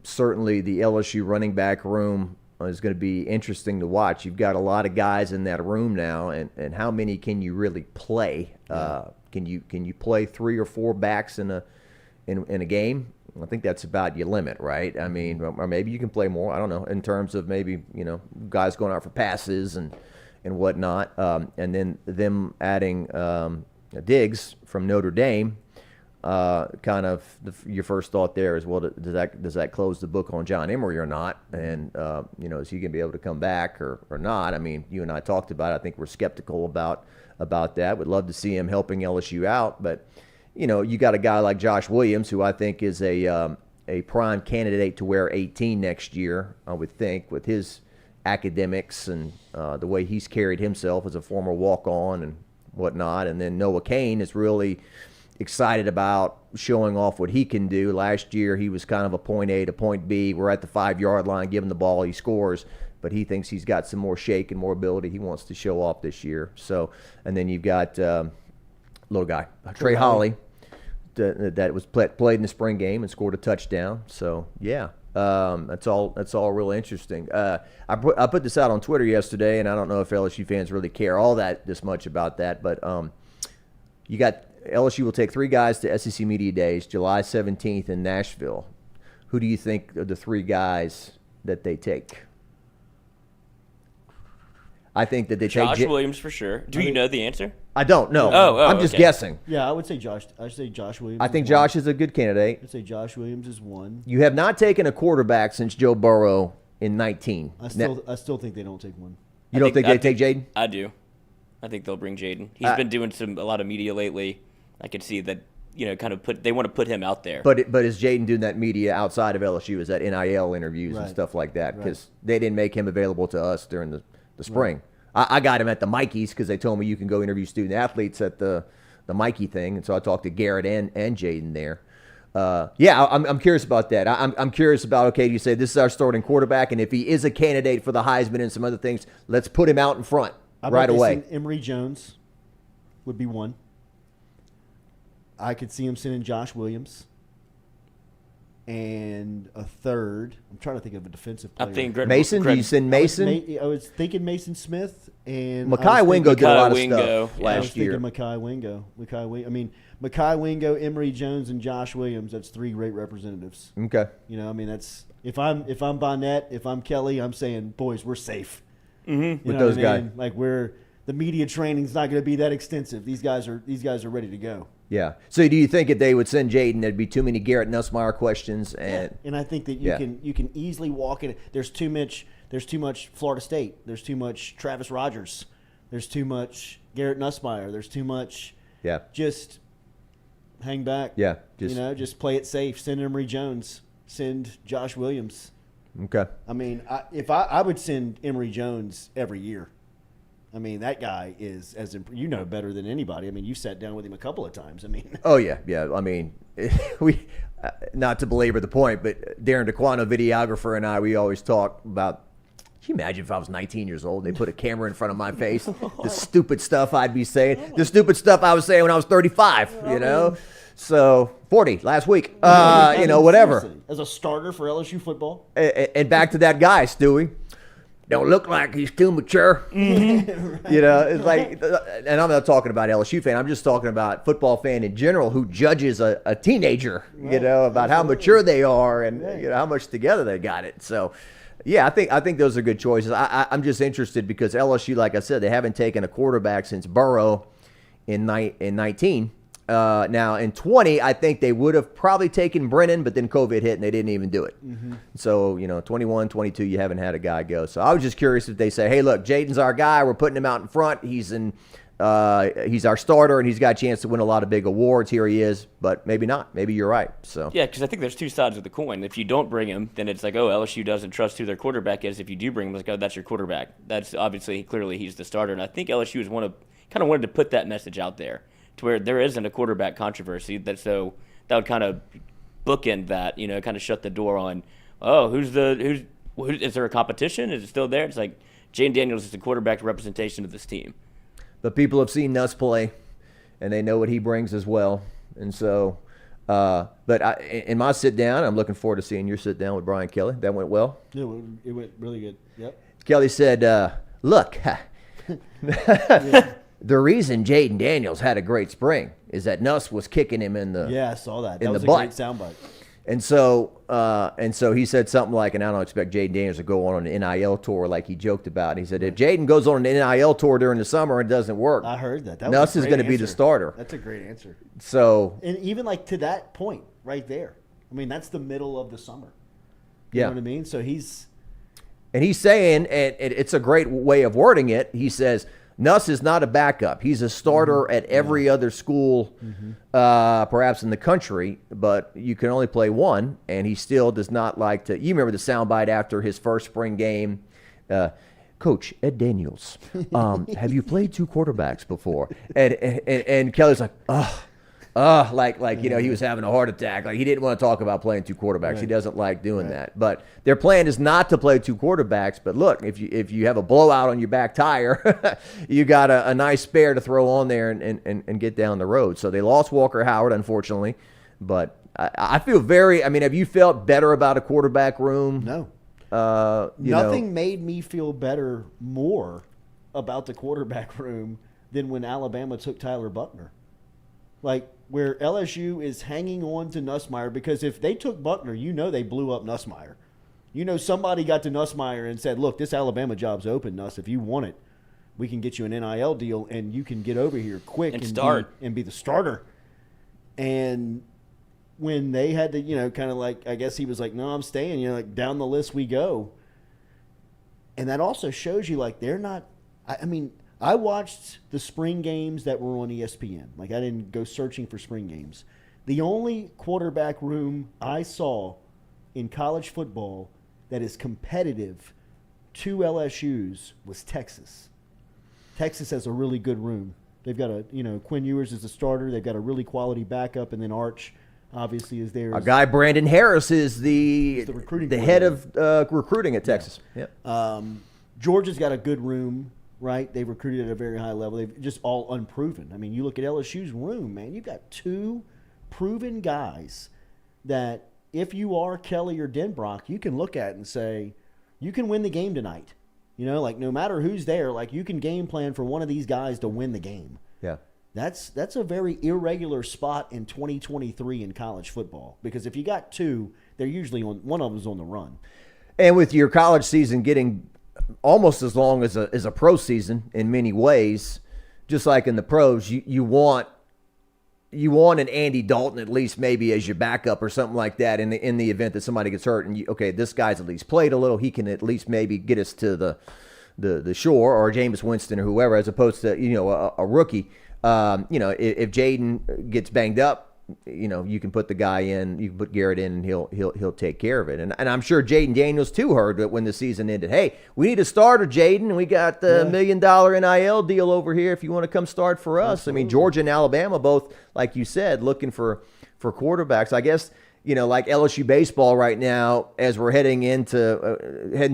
certainly the LSU running back room is going to be interesting to watch. You've got a lot of guys in that room now, and how many can you really play? Can you play 3 or 4 backs in a game? I think that's about your limit, right? I mean, or maybe you can play more. I don't know, in terms of maybe guys going out for passes and whatnot, and then them adding Diggs from Notre Dame. Kind of your first thought there is, well, does that close the book on John Emery or not? And is he going to be able to come back or not? I mean, you and I talked about it. I think we're skeptical about that. Would love to see him helping LSU out, but you got a guy like Josh Williams, who I think is a prime candidate to wear 18 next year. I would think, with his academics and the way he's carried himself as a former walk-on and whatnot. And then Noah Cain is really excited about showing off what he can do. Last year he was kind of a point A to point B. We're at the 5-yard line, give him the ball, he scores, but he thinks he's got some more shake and more ability he wants to show off this year. So, and then you've got little guy Trey Holly that was played in the spring game and scored a touchdown. So yeah, that's all real interesting. I put this out on Twitter yesterday, and I don't know if LSU fans really care all this much about that, but you got LSU will take 3 guys to SEC Media Days, July 17th in Nashville. Who do you think are the 3 guys that they take? I think that they Josh take Williams for sure. Do you know the answer? I don't know. I'm just guessing. Yeah, I would say Josh. I'd say Josh Williams. I think Josh is a good candidate. I'd say Josh Williams is one. You have not taken a quarterback since Joe Burrow in 19. I still think they don't take one. You don't think they take Jaden? I do. I think they'll bring Jaden. He's been doing a lot of media lately. I could see that, they want to put him out there. But is Jaden doing that media outside of LSU? Is that NIL interviews and stuff like that? Because they didn't make him available to us during the spring. Right. I got him at the Mikeys because they told me you can go interview student athletes at the Mikey thing, and so I talked to Garrett and Jaden there. I'm curious about that. I'm curious about, okay, you say this is our starting quarterback, and if he is a candidate for the Heisman and some other things, let's put him out in front right away. Emory Jones would be one. I could see him sending Josh Williams. And a third, I'm trying to think of a defensive player. I think Mason. Do you send Mason? I was thinking Mason Smith and Mekhi Wingo did a lot of stuff last year. Mekhi Wingo. I mean, Mekhi Wingo, Emory Jones, and Josh Williams. That's 3 great representatives. Okay. That's if I'm Bonnet, if I'm Kelly, I'm saying, boys, we're safe. Mm-hmm. With those guys, like the media training's not going to be that extensive. These guys are ready to go. Yeah. So do you think if they would send Jaden, there'd be too many Garrett Nussmeier questions? And I think that you can easily walk in. There's too much Florida State. There's too much Travis Rogers. There's too much Garrett Nussmeier. There's too much. Yeah. Just hang back. Yeah. Just play it safe. Send Emory Jones. Send Josh Williams. Okay. I mean, I would send Emory Jones every year. I mean, that guy is better than anybody. I mean, you sat down with him a couple of times. I mean, oh yeah. I mean, we not to belabor the point, but Darren DeQuano, videographer, and we always talk about. Can you imagine if I was 19 years old and they put a camera in front of my face? The stupid stuff I'd be saying, the stupid stuff I was saying when I was 35. So 40 last week. Whatever. As a starter for LSU football. And back to that guy, Stewie. Don't look like he's too mature. Mm-hmm. It's like, and I'm not talking about LSU fan. I'm just talking about football fan in general who judges a teenager, about how mature they are and how much together they got it. So, yeah, I think those are good choices. I'm just interested because LSU, like I said, they haven't taken a quarterback since Burrow in 19. Now, in 20, I think they would have probably taken Brennan, but then COVID hit and they didn't even do it. Mm-hmm. So, 21, 22, you haven't had a guy go. So I was just curious if they say, hey, look, Jaden's our guy. We're putting him out in front. He's our starter, and he's got a chance to win a lot of big awards. Here he is, but maybe not. Maybe you're right. So yeah, because I think there's 2 sides of the coin. If you don't bring him, then it's like, oh, LSU doesn't trust who their quarterback is. If you do bring him, it's like, oh, that's your quarterback. That's obviously, clearly, he's the starter. And I think LSU is kind of wanted to put that message out there to where there isn't a quarterback controversy. That would kind of bookend that, kind of shut the door on, is there a competition? Is it still there? It's like Jayden Daniels is the quarterback representation of this team. But people have seen Nuss play, and they know what he brings as well. And so, in my sit down, I'm looking forward to seeing your sit down with Brian Kelly. That went well. Yeah, it went really good. Yep. Kelly said, "Look, the reason Jayden Daniels had a great spring is that Nuss was kicking him in the I saw that. in That was the a butt." great soundbite. And so he said something like, and I don't expect Jayden Daniels to go on an NIL tour like he joked about. He said, if Jayden goes on an NIL tour during the summer and it doesn't work, I heard that. Nuss is going to be the starter. That's a great answer. So, and even like to that point right there, I mean, that's the middle of the summer. You yeah. know what I mean? So he's saying, and it's a great way of wording it. He says, Nuss is not a backup. He's a starter at every other school, perhaps in the country, but you can only play one, and he still does not like to. You remember the soundbite after his first spring game? Coach Ed Daniels, have you played two quarterbacks before? And Kelly's like, he was having a heart attack. Like he didn't want to talk about playing two quarterbacks. Right. He doesn't like doing that. But their plan is not to play two quarterbacks. But look, if you have a blowout on your back tire, you got a nice spare to throw on there and get down the road. So they lost Walker Howard, unfortunately. But I feel have you felt better about a quarterback room? No. Nothing made me feel more about the quarterback room than when Alabama took Tyler Buckner. Like, where LSU is hanging on to Nussmeier, because if they took Buckner, they blew up Nussmeier. Somebody got to Nussmeier and said, look, this Alabama job's open, Nuss. If you want it, we can get you an NIL deal, and you can get over here quick and start and be the starter. And when they had to, kind of like, I guess he was like, no, I'm staying, like down the list we go. And that also shows you, like, they're not, I watched the spring games that were on ESPN. Like, I didn't go searching for spring games. The only quarterback room I saw in college football that is competitive to LSU's was Texas. Texas has a really good room. They've got Quinn Ewers is the starter. They've got a really quality backup, and then Arch obviously is there. Our guy Brandon Harris is the head of recruiting at Texas. Yeah. Yep. Georgia's got a good room. Right, they've recruited at a very high level. They've just all unproven. I mean, you look at LSU's room, man. You've got two proven guys that, if you are Kelly or Denbrock, you can look at and say, you can win the game tonight. Like no matter who's there, like you can game plan for one of these guys to win the game. Yeah, that's a very irregular spot in 2023 in college football, because if you got two, they're usually one of them's on the run. And with your college season getting almost as long as a pro season in many ways, just like in the pros, you want an Andy Dalton at least maybe as your backup or something like that in the event that somebody gets hurt, and this guy's at least played a little, he can at least maybe get us to the shore, or Jameis Winston or whoever, as opposed to a rookie. If Jayden gets banged up, you can put the guy in, you can put Garrett in, and he'll take care of it. And I'm sure Jayden Daniels too heard that when the season ended, hey, we need a starter, Jayden. We got the $1 million NIL deal over here if you want to come start for us. Absolutely. I mean, Georgia and Alabama both, like you said, looking for quarterbacks. I guess, like LSU baseball right now, as we're heading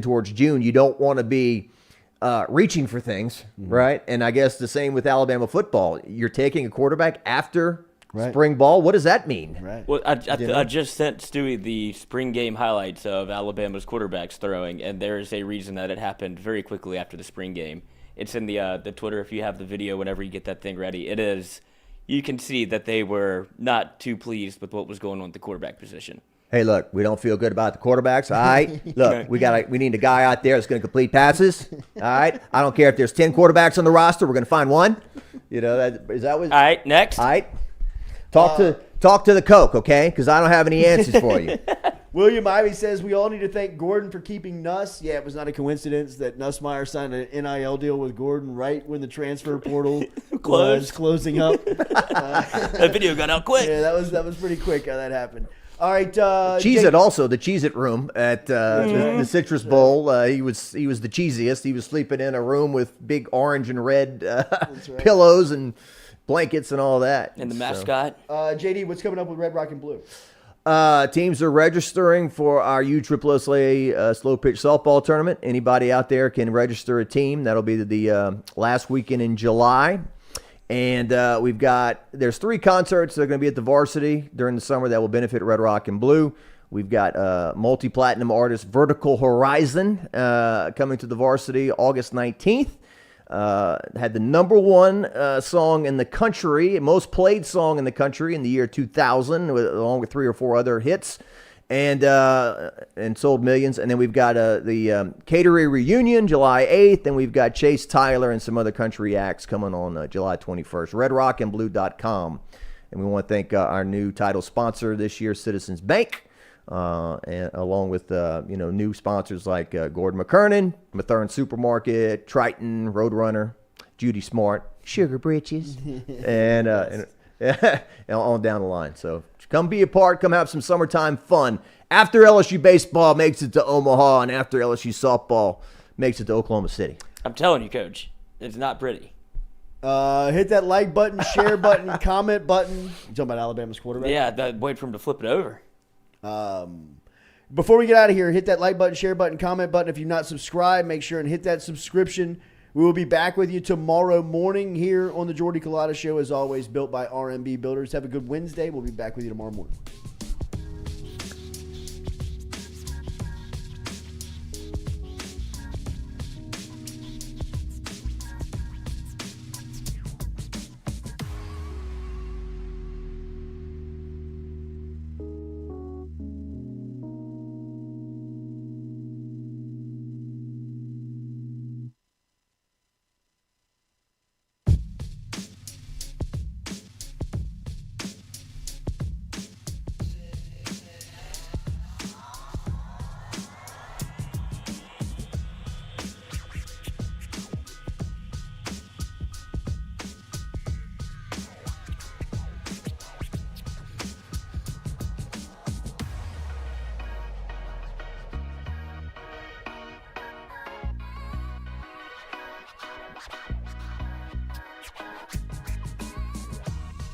towards June, you don't want to be reaching for things, right? And I guess the same with Alabama football. You're taking a quarterback after spring ball. What does that mean? Right. Well, I just sent Stewie the spring game highlights of Alabama's quarterbacks throwing, and there is a reason that it happened very quickly after the spring game. It's in the Twitter. If you have the video, whenever you get that thing ready, it is. You can see that they were not too pleased with what was going on at the quarterback position. Hey, look, we don't feel good about the quarterbacks. All right, look, we need a guy out there that's going to complete passes. All right, I don't care if there's 10 quarterbacks on the roster. We're going to find one. Is that what? All right, next. All right. Talk to the Coke, okay? Because I don't have any answers for you. William Ivey says we all need to thank Gordon for keeping Nuss. Yeah, it was not a coincidence that Nussmeier signed an NIL deal with Gordon right when the transfer portal was closing up. That video got out quick. Yeah, that was pretty quick how that happened. All right, Cheez-It also, the Cheez-It room at the Citrus Bowl. He was the cheesiest. He was sleeping in a room with big orange and red pillows and blankets and all that. And the mascot. JD, what's coming up with Red Rock and Blue? Teams are registering for our USSSA slow pitch softball tournament. Anybody out there can register a team. That'll be the last weekend in July. And there's 3 concerts that are going to be at the varsity during the summer that will benefit Red Rock and Blue. We've got multi-platinum artist Vertical Horizon coming to the varsity August 19th. Had the number 1 song in the country, most played song in the country in the year 2000, along with 3 or 4 other hits, and sold millions. And then we've got the Catery Reunion July 8th, and we've got Chase Tyler and some other country acts coming on July 21st. RedRockandBlue.com. And we want to thank our new title sponsor this year, Citizens Bank. And along with new sponsors like Gordon McKernan, Mathern Supermarket, Triton, Roadrunner, Judy Smart, Sugar Britches, and on down the line. So come be a part. Come have some summertime fun. After LSU baseball makes it to Omaha, and after LSU softball makes it to Oklahoma City. I'm telling you, Coach, it's not pretty. Hit that like button, share button, comment button. You talking about Alabama's quarterback? Yeah, wait for him to flip it over. Before we get out of here, hit that like button, share button, comment button. If you've not subscribed, make sure and hit that subscription. We will be back with you tomorrow morning here on the Jordy Culotta Show, as always, built by RMB Builders. Have a good Wednesday. We'll be back with you tomorrow morning.